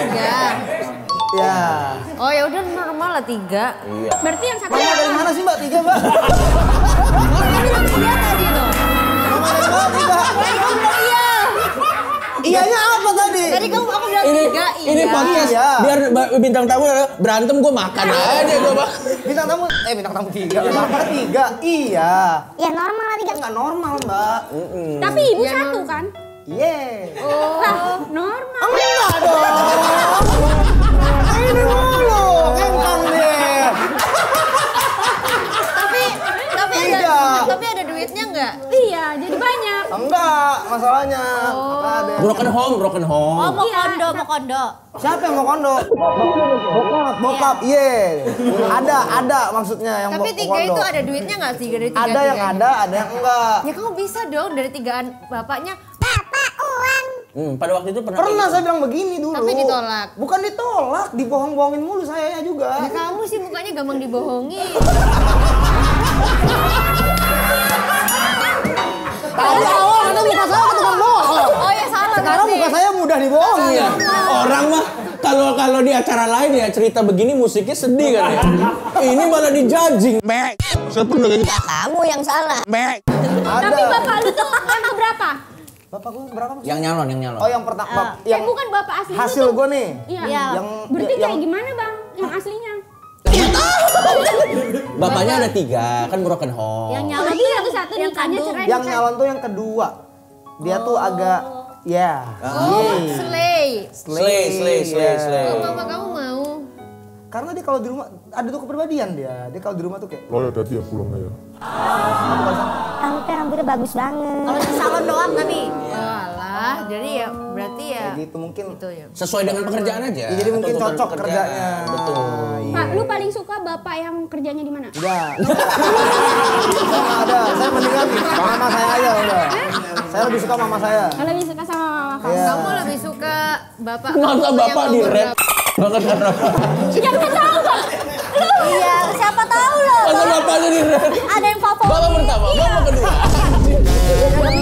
Speaker 3: Ya.
Speaker 4: Oh, ya udah normal lah 3.
Speaker 1: Iya.
Speaker 5: Berarti yang satu
Speaker 3: Mama dari mana sih Mbak? 3 Mbak.
Speaker 4: Iya tadi loh.
Speaker 3: Mama dari mana 3? Iyanya apa tadi?
Speaker 4: Tadi aku bilang 3, iya.
Speaker 1: Ini podcast
Speaker 3: Iya.
Speaker 1: biar bintang tamu berantem gue makan aja gue bang.
Speaker 3: Bintang tamu 3. Bapak 3. Iya.
Speaker 5: Ya normal lah 3.
Speaker 3: Enggak normal Mbak.
Speaker 5: Tapi ibu satu kan?
Speaker 3: Iya.
Speaker 5: Lah, normal.
Speaker 3: Enggak dong. Ini mulu. Kentang deh.
Speaker 4: Tapi ada duitnya enggak?
Speaker 5: Iya, jadi banyak.
Speaker 3: Enggak, masalahnya. Apa ada?
Speaker 1: Broken home.
Speaker 2: Oh, mau kondo.
Speaker 3: Siapa yang mau kondo? Bokap. Iya. Ada maksudnya yang
Speaker 4: Tapi 3
Speaker 3: kondo.
Speaker 4: itu ada duitnya enggak sih dari 3?
Speaker 3: Ada yang ada yang enggak.
Speaker 4: Ya kamu bisa dong dari 3-an bapaknya.
Speaker 1: Pada waktu itu
Speaker 3: Pernah saya bilang begini dulu.
Speaker 4: Tapi ditolak.
Speaker 3: Bukan ditolak, dibohong-bohongin mulu saya juga.
Speaker 4: Ya kamu sih mukanya gampang dibohongi.
Speaker 3: Tadi awal kata muka saya tukang bohong.
Speaker 4: Oh ya salah.
Speaker 3: Sekarang muka saya mudah dibohongi.
Speaker 1: Iya. Orang mah kalau di acara lain ya cerita begini musiknya sedih kan ya. Ini malah dijudging.
Speaker 2: Kamu yang salah.
Speaker 5: Tapi bapak lu tuh yang keberapa?
Speaker 3: Bapak gue berapa maksudnya?
Speaker 1: Yang nyalon.
Speaker 3: Oh yang pertama. Yang
Speaker 5: bukan bapak asli
Speaker 3: hasil gue nih.
Speaker 5: Iya. Berarti kayak gimana bang? Yang aslinya?
Speaker 1: Bapaknya ada 3, kan broken home.
Speaker 2: Yang nyalon
Speaker 5: Berarti satu-satu nikahnya cerai.
Speaker 3: Yang nyalon tuh yang kedua. Dia tuh agak ya.
Speaker 1: Slay.
Speaker 4: Oh, mama kamu mau?
Speaker 3: Karena dia kalau di rumah ada tuh kepribadian dia. Dia kalau di rumah tuh kayak
Speaker 8: Oh ya tadi ya pulang aja.
Speaker 5: Kamu tuh rambutnya bagus banget.
Speaker 2: Kalau di salon doang tapi.
Speaker 4: Walah, jadi ya berarti ya
Speaker 3: kayak gitu mungkin.
Speaker 4: itu ya.
Speaker 1: Sesuai dengan pekerjaan aja.
Speaker 3: Ya, jadi mungkin
Speaker 1: Atau
Speaker 3: cocok
Speaker 1: pekerjaan.
Speaker 3: kerjanya.
Speaker 1: Betul.
Speaker 5: Pak, lu paling suka bapak yang kerjanya di mana?
Speaker 3: Udah. Saya nggak ada. Saya mendingan mama saya aja udah. Saya lebih suka mama saya.
Speaker 5: Kalau lebih suka sama mama kamu.
Speaker 3: Iya.
Speaker 4: Kamu lebih suka bapak
Speaker 1: Masa
Speaker 4: kamu
Speaker 1: bapak
Speaker 4: yang
Speaker 1: di
Speaker 4: nomor
Speaker 1: rap
Speaker 4: berapa?
Speaker 1: banget karena
Speaker 5: Yang nggak tahu bang.
Speaker 2: Iya, siapa tahu loh.
Speaker 1: masa bapaknya di rap.
Speaker 2: Ada yang favorit.
Speaker 1: Bapak pertama, bapak kedua.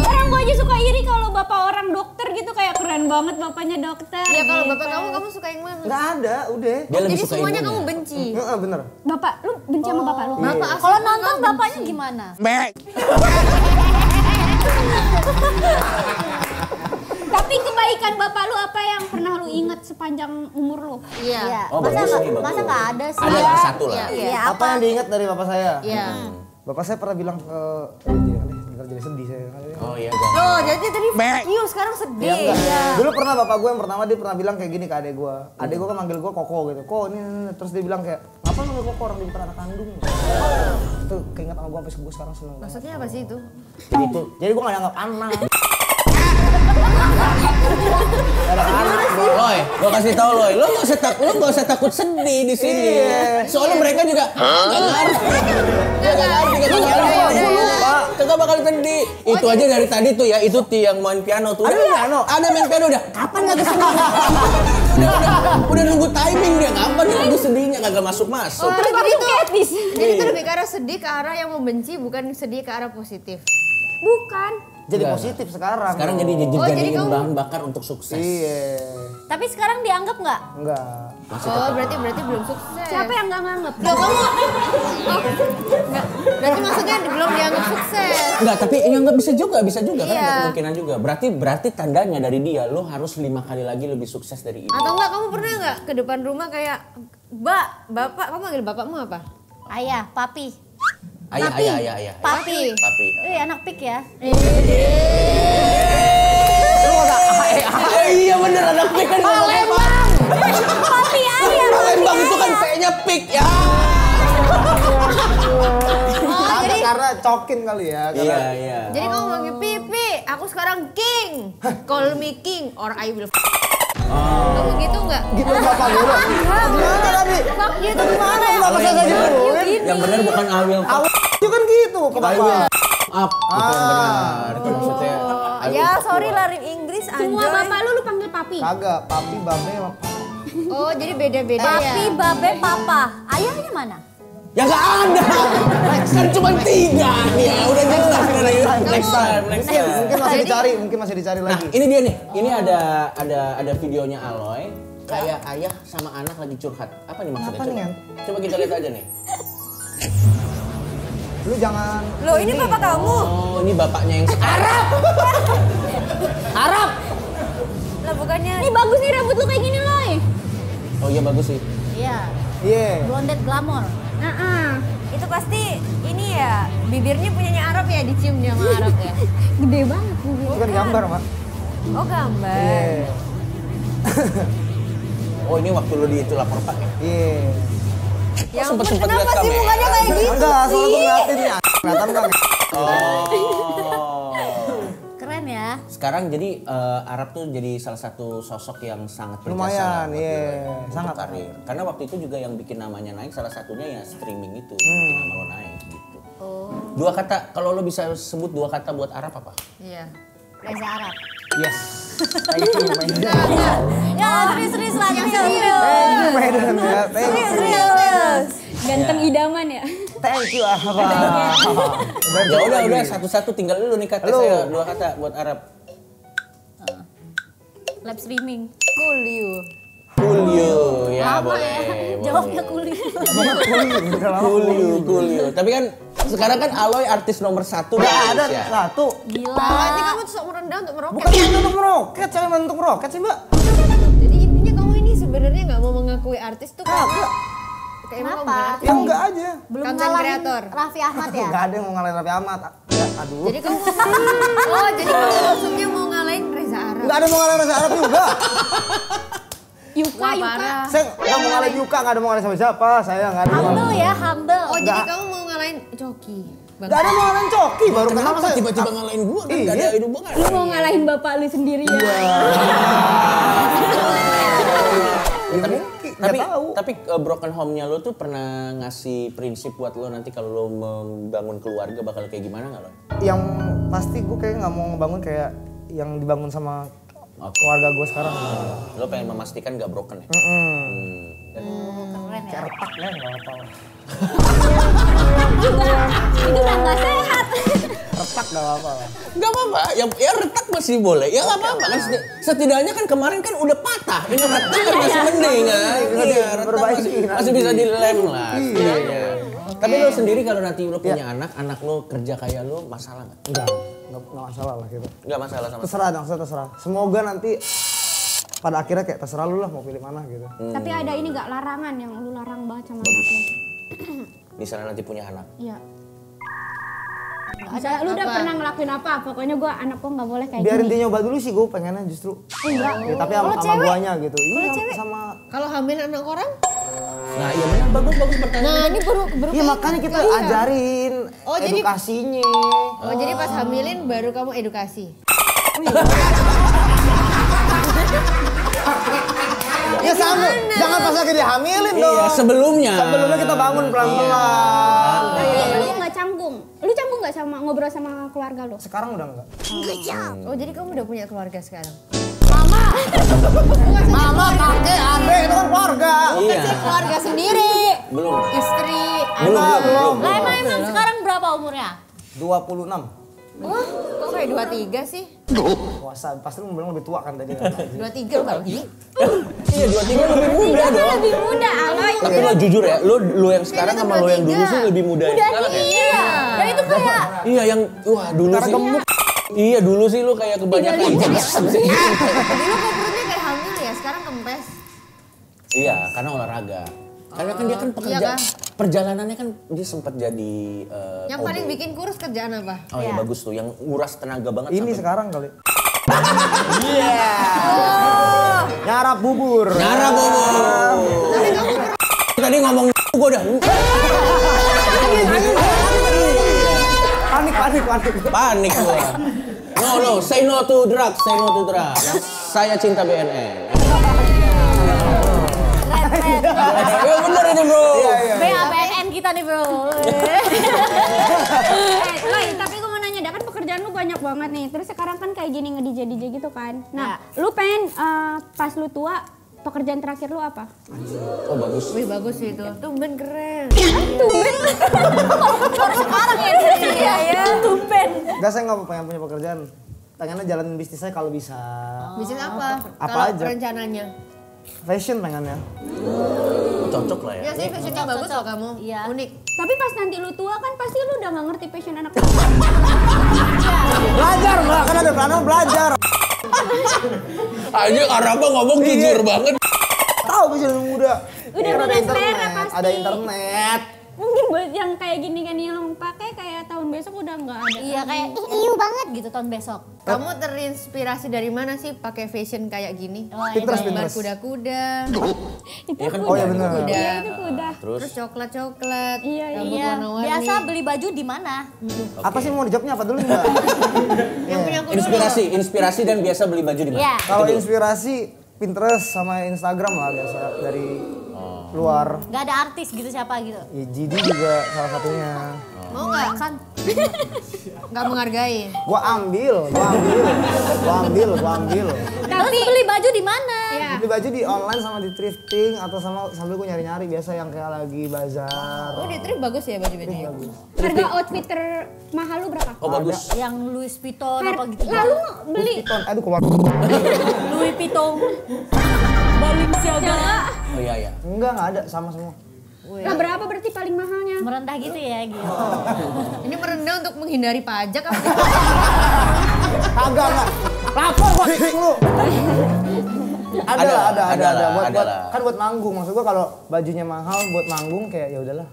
Speaker 5: Orang gua aja suka iri kalau bapak orang dokter gitu kayak keren banget bapaknya dokter.
Speaker 4: Ya kalau
Speaker 5: gitu.
Speaker 4: bapak kamu suka yang mana?
Speaker 3: Nggak ada, udah.
Speaker 1: Dia lebih
Speaker 4: Jadi
Speaker 1: suka
Speaker 4: semuanya
Speaker 1: ibunya.
Speaker 4: kamu benci.
Speaker 3: Heeh, bener.
Speaker 5: Bapak, lu benci sama bapak lu?
Speaker 4: Bapak asli
Speaker 2: Kalau
Speaker 4: kamu
Speaker 2: nonton
Speaker 4: benci.
Speaker 2: bapaknya gimana?
Speaker 5: Tapi kebaikan bapak lu apa yang pernah lu inget sepanjang umur lu?
Speaker 4: Iya.
Speaker 1: Oh, bagus sih, bagus.
Speaker 2: Masa nggak ada sih?
Speaker 1: Ada lah, satu lah.
Speaker 2: Iya,
Speaker 3: Apa yang diingat dari bapak saya?
Speaker 4: Iya.
Speaker 3: Bapak saya pernah bilang ke jadi sedih saya.
Speaker 1: Oh iya,
Speaker 4: Oh, jadi tadi Iyo sekarang
Speaker 3: Iya,
Speaker 4: sedih.
Speaker 3: enggak. Dulu pernah bapak gue yang pertama dia pernah bilang kayak gini ke adek gue. Adek gue kan manggil gue Koko gitu. Kok ini. Terus dia bilang kayak, apa manggil Koko orang dia bukan anak kandung? Itu keinget sama gue sampai gue sekarang seneng banget.
Speaker 4: Maksudnya apa sih itu?
Speaker 3: Gitu. Jadi gue gak dianggap anak. Ada anak gue.
Speaker 1: Loy, gua kasih tau Loy, lo nggak usah takut sedih di sini.
Speaker 3: Iya.
Speaker 1: Soalnya mereka juga nggak ngerti. Kagak bakal sedih. Itu aja dari tadi tuh ya, itu yang main piano tuh.
Speaker 3: Ada piano?
Speaker 1: Ada main piano udah. Kapan nggak kesini? Udah nunggu timing dia. Kapan nih lagu sedihnya kagak masuk.
Speaker 4: Jadi itu lebih ke arah sedih ke arah yang membenci, bukan sedih ke arah positif.
Speaker 5: Bukan.
Speaker 3: Jadi
Speaker 1: Enggak.
Speaker 3: positif sekarang.
Speaker 1: Sekarang jadi
Speaker 4: jadi
Speaker 1: jadiin
Speaker 4: kamu-
Speaker 1: bahan bakar untuk sukses.
Speaker 3: Iya.
Speaker 2: Tapi sekarang dianggap nggak?
Speaker 3: Enggak.
Speaker 4: Oh, berarti belum sukses.
Speaker 5: Siapa yang nggak nganggep?
Speaker 4: Loh, kamu Nggak, berarti maksudnya belum dianggap sukses.
Speaker 1: Enggak, tapi ya enggak bisa juga kan
Speaker 4: Iya.
Speaker 1: ada kemungkinan juga. Berarti tandanya dari dia lo harus 5 kali lagi lebih sukses dari ini.
Speaker 4: Atau enggak kamu pernah enggak ke depan rumah kayak, Bapak, kamu manggil bapakmu apa?
Speaker 2: Ayah, papi.
Speaker 1: Ayah.
Speaker 2: Papi.
Speaker 1: Papi.
Speaker 2: Anak pik ya.
Speaker 1: Iya bener anak pik kan. Palembang.
Speaker 2: Papi ayah.
Speaker 1: Palembang itu kan P-nya pik ya.
Speaker 3: Ada karena cokin kali ya. Karena
Speaker 1: Iya.
Speaker 4: Jadi kamu manggil Pipi, aku sekarang King. Call me King or I will Kamu gitu enggak?
Speaker 3: gitu bapak dulu. Gimana tadi?
Speaker 4: Fuck gitu
Speaker 3: Gimana
Speaker 4: gimana?
Speaker 3: bapak saya gituin?
Speaker 1: Yang benar bukan awil.
Speaker 3: Awal itu kan gitu ke bapak.
Speaker 1: Up itu yang benar. Itu maksudnya.
Speaker 4: Ya, sorry lah Inggris
Speaker 5: Semua
Speaker 4: anjay.
Speaker 5: bapak lu panggil papi.
Speaker 3: Kagak, papi, babe, sama papa.
Speaker 4: Oh, jadi beda-beda ya.
Speaker 2: Papi, babe, papa. Ayahnya mana?
Speaker 1: Ya nggak ada. Kan cuma 3 dia. Udah jelas kan next time.
Speaker 3: Mungkin masih dicari
Speaker 1: Nah,
Speaker 3: lagi.
Speaker 1: ini dia nih. Ini ada videonya Aloy. Kayak ayah sama anak lagi curhat. Apa nih maksudnya?
Speaker 3: Apa nih, Yan?
Speaker 1: Coba kita lihat aja nih.
Speaker 3: Lu jangan.
Speaker 2: Loh, ini papa kamu.
Speaker 1: Oh, ini bapaknya yang Arab. Arab.
Speaker 2: Lah bukannya.
Speaker 5: Ini bagus nih rambut lu kayak gini loh.
Speaker 1: Oh iya bagus sih.
Speaker 2: Iya.
Speaker 3: Iya.
Speaker 2: Blondet glamor.
Speaker 4: Itu pasti ini ya, bibirnya punyanya Arab ya, dicium dia sama Arab ya.
Speaker 5: Gede banget bibir.
Speaker 3: Itu kan gambar, Mak.
Speaker 4: Oh, gambar.
Speaker 3: Iya.
Speaker 1: Oh ini waktu lu di itu lapor Pak ya?
Speaker 3: Iya.
Speaker 4: Ya
Speaker 1: sempet
Speaker 4: ampun,
Speaker 1: lihat
Speaker 4: kenapa sih
Speaker 1: kamera?
Speaker 4: mukanya kayak gitu
Speaker 3: Enggak, soalnya gue
Speaker 4: sih?
Speaker 3: ngeliatin nih. Kelihatan kan?
Speaker 1: Oh.
Speaker 2: Keren ya.
Speaker 1: Sekarang jadi Arab tuh jadi salah satu sosok yang sangat berjasa
Speaker 3: Lumayan,
Speaker 1: buat
Speaker 3: iya.
Speaker 1: lu ya, untuk
Speaker 3: Sangat.
Speaker 1: karir. Karena waktu itu juga yang bikin namanya naik salah satunya ya streaming itu, bikin nama lo naik gitu. Dua kata, kalau lo bisa sebut 2 kata buat Arab apa?
Speaker 4: Iya.
Speaker 2: Reza Arab.
Speaker 1: Yes.
Speaker 2: Ya, serius lah, yang serius.
Speaker 3: Serius.
Speaker 5: Ganteng idaman ya.
Speaker 3: Thank you, Abang.
Speaker 1: Ya udah satu-satu tinggal lu nih kata
Speaker 3: Lu.
Speaker 1: saya 2 kata buat Arab.
Speaker 2: Live streaming.
Speaker 4: Kulyu.
Speaker 1: Kulyu, ya boleh.
Speaker 2: Jawabnya kulit.
Speaker 1: Kulyu. Tapi kan sekarang kan Aloy artis nomor 1 di
Speaker 3: Ada
Speaker 1: Indonesia.
Speaker 3: 1.
Speaker 2: Gila.
Speaker 4: Berarti kamu tuh sok merendah untuk meroket.
Speaker 3: Bukan untuk meroket, saya untuk meroket sih, Mbak.
Speaker 4: Jadi intinya kamu ini sebenarnya nggak mau mengakui artis tuh kayak kayak emang kamu bukan artis.
Speaker 3: Ya enggak aja.
Speaker 2: Belum
Speaker 4: Content
Speaker 2: ngalahin
Speaker 4: creator.
Speaker 2: Raffi Ahmad ya?
Speaker 3: Enggak ada yang mau ngalahin Raffi Ahmad. Ya, aduh.
Speaker 4: Jadi kamu jadi kamu maksudnya mau ngalahin Reza Arab.
Speaker 3: Enggak ada mau ngalahin Reza Arab juga.
Speaker 5: Yuka.
Speaker 4: Parah.
Speaker 3: Saya enggak mau ngalahin Yuka, enggak ada mau ngalahin sama siapa. Saya enggak ada.
Speaker 2: Humble ya, humble.
Speaker 4: Oh, jadi kamu mau ngalahin Coki.
Speaker 3: Enggak ada mau ngalahin Coki, baru
Speaker 1: Kenapa
Speaker 3: saya.
Speaker 1: tiba-tiba ngalahin gua kan
Speaker 3: Iya.
Speaker 1: gak ada hidup gua kan?
Speaker 5: Lu mau ngalahin bapak lu sendiri ya.
Speaker 1: Tapi broken home-nya lo tuh pernah ngasih prinsip buat lo nanti kalau lo membangun keluarga bakal kayak gimana nggak lo?
Speaker 3: Yang pasti gue kayak nggak mau ngebangun kayak yang dibangun sama keluarga gue sekarang.
Speaker 1: Lo pengen memastikan nggak broken ya?
Speaker 2: Keren ya.
Speaker 3: Kayak retak ya, nggak apa-apa.
Speaker 5: Itu udah nggak sehat.
Speaker 3: Retak nggak apa-apa.
Speaker 1: Nggak apa-apa, ya retak masih boleh. Ya nggak apa-apa kan setidaknya kan kemarin kan udah patah. Ini retak kan masih mending kan? Iya, retak masih bisa dilem lah setidaknya. Tapi lo sendiri kalau nanti lo punya anak lo kerja kayak lo masalah nggak?
Speaker 3: Nggak masalah lah gitu.
Speaker 1: Nggak masalah sama.
Speaker 3: Terserah. Semoga nanti pada akhirnya kayak terserah lu lah mau pilih mana gitu.
Speaker 5: Tapi ada ini nggak larangan yang lu larang banget sama anak lu?
Speaker 1: Misalnya nanti punya anak.
Speaker 5: Iya. Misalnya lu udah pernah ngelakuin apa? Pokoknya gua anak gua nggak boleh kayak
Speaker 3: Biarin
Speaker 5: gini.
Speaker 3: dia nyoba dulu sih gue pengennya justru.
Speaker 5: Enggak.
Speaker 3: Ya, tapi sama guanya gitu. Iya sama.
Speaker 4: Kalau hamil anak orang?
Speaker 1: Nah iya benar bagus pertanyaan.
Speaker 4: Nah, ini baru
Speaker 3: Iya makanya kita ajarin
Speaker 4: Oh, jadi-
Speaker 3: edukasinya.
Speaker 4: Oh, jadi pas hamilin baru kamu edukasi.
Speaker 3: Ya sama, jangan pas lagi dihamilin dong.
Speaker 1: Iya sebelumnya.
Speaker 3: Sebelumnya kita bangun pelan-pelan.
Speaker 5: Lu nggak canggung. Lu canggung nggak sama ngobrol sama keluarga lu?
Speaker 3: Sekarang udah enggak.
Speaker 4: Oh, jadi kamu udah punya keluarga sekarang?
Speaker 3: Mama, kakek, adik itu kan keluarga.
Speaker 1: Iya.
Speaker 2: Keluarga sendiri.
Speaker 1: Belum.
Speaker 4: Istri,
Speaker 3: Belum.
Speaker 2: Lah emang sekarang berapa umurnya?
Speaker 3: 26.
Speaker 4: kok kayak 23 sih?
Speaker 3: Puasa, pasti lu bilang lebih tua kan tadi.
Speaker 4: 23 kali.
Speaker 1: Iya 23 lebih muda dong.
Speaker 5: Lebih muda, Aloy.
Speaker 1: Tapi lo jujur ya, lo yang sekarang sama lo yang dulu sih lebih muda ya.
Speaker 2: Iya. Dan itu kayak
Speaker 1: Iya yang wah dulu sih. Iya dulu sih lo kayak kebanyakan.
Speaker 4: Dulu kok perutnya kayak hamil ya, sekarang kempes.
Speaker 1: Iya karena olahraga. Karena kan dia kan pekerja,
Speaker 4: iya kan?
Speaker 1: perjalanannya kan dia sempat jadi
Speaker 4: Yang
Speaker 1: OB.
Speaker 4: paling bikin kurus kerjaan apa?
Speaker 1: Oh ya bagus tuh, yang nguras tenaga banget.
Speaker 3: Ini
Speaker 1: sampai-
Speaker 3: sekarang kali. Iya. Nyarap bubur.
Speaker 1: Nyarap bubur. Tadi ngomong gue udah. Panik gue. No, say no to drugs, Saya cinta BNN. Ya bener itu bro.
Speaker 2: BABN kita nih bro.
Speaker 5: Loy, tapi gue mau nanya, dah kan pekerjaan lu tuh banyak banget nih. Terus sekarang kan kayak gini nge-DJ gitu kan. Nah, lu pengen pas lu tua pekerjaan terakhir lu apa?
Speaker 1: Oh bagus.
Speaker 4: Wih bagus sih itu. Tumben keren.
Speaker 5: Tumben.
Speaker 2: Baru sekarang ya dia ya. Tumben.
Speaker 3: Enggak, saya nggak pengen punya pekerjaan. Pengennya jalanin bisnis saya kalau bisa.
Speaker 4: Bisnis apa?
Speaker 3: Apa
Speaker 4: Kalau
Speaker 3: aja?
Speaker 4: rencananya?
Speaker 3: Fashion pengennya.
Speaker 1: Cocok lah ya.
Speaker 4: Ya sih fashionnya bagus loh kamu.
Speaker 2: Iya.
Speaker 4: Unik.
Speaker 5: Tapi pas nanti lu tua kan pasti lu udah gak ngerti passion anak.
Speaker 3: Belajar Mbak, kan ada pelajaran belajar.
Speaker 1: Aja Araba ngomong jujur banget.
Speaker 3: Tahu passion muda.
Speaker 5: Udah
Speaker 3: Kan ada
Speaker 5: beda selera
Speaker 3: internet,
Speaker 5: pasti.
Speaker 3: ada internet.
Speaker 5: Mungkin buat yang kayak gini kan yang pakai kayak tahun besok udah nggak ada.
Speaker 2: Iya kayak iu banget gitu tahun besok.
Speaker 4: Kamu terinspirasi dari mana sih pakai fashion kayak gini?
Speaker 3: Pinterest,
Speaker 4: Gambar
Speaker 3: Pinterest.
Speaker 4: kuda-kuda,
Speaker 1: Iya kan
Speaker 3: Oh ya benar.
Speaker 4: kuda,
Speaker 5: Iya itu udah.
Speaker 4: terus coklat-coklat,
Speaker 5: Iya,
Speaker 4: rambut
Speaker 2: Iya.
Speaker 4: warna-warni.
Speaker 2: Biasa beli baju di mana?
Speaker 3: Apa sih mau dijawabnya apa dulu Mbak?
Speaker 4: Yang punya aku dulu.
Speaker 1: Inspirasi dan biasa beli baju di mana?
Speaker 2: Iya.
Speaker 3: Kalau inspirasi Pinterest sama Instagram lah biasa dari luar.
Speaker 2: Gak ada artis gitu siapa gitu.
Speaker 3: Ya, Jidi juga salah satunya.
Speaker 4: Mau nggak?
Speaker 2: Kan
Speaker 4: Nggak menghargai.
Speaker 3: Gua ambil.
Speaker 2: tapi beli baju di mana?
Speaker 5: Iya.
Speaker 3: Beli baju di online sama di thrifting atau sama sambil gue nyari-nyari biasa yang kayak lagi bazar.
Speaker 4: Oh di trip bagus ya baju-bajunya.
Speaker 5: Harga outfit termahal lu berapa?
Speaker 1: Oh bagus.
Speaker 2: Yang Louis Vuitton apa gitu.
Speaker 5: Lalu beli
Speaker 3: Aduh keluar.
Speaker 2: Louis Vuitton. Balenciaga.
Speaker 1: Oh iya.
Speaker 3: Enggak ada sama semua.
Speaker 5: nah, berapa berarti paling mahalnya?
Speaker 2: Merendah gitu ya gitu.
Speaker 4: Ini merendah untuk menghindari pajak apa?
Speaker 3: Kagak enggak. Lapor gua lu. Ada. Buat kan buat manggung. Maksud gua kalau bajunya mahal buat manggung kayak ya udahlah.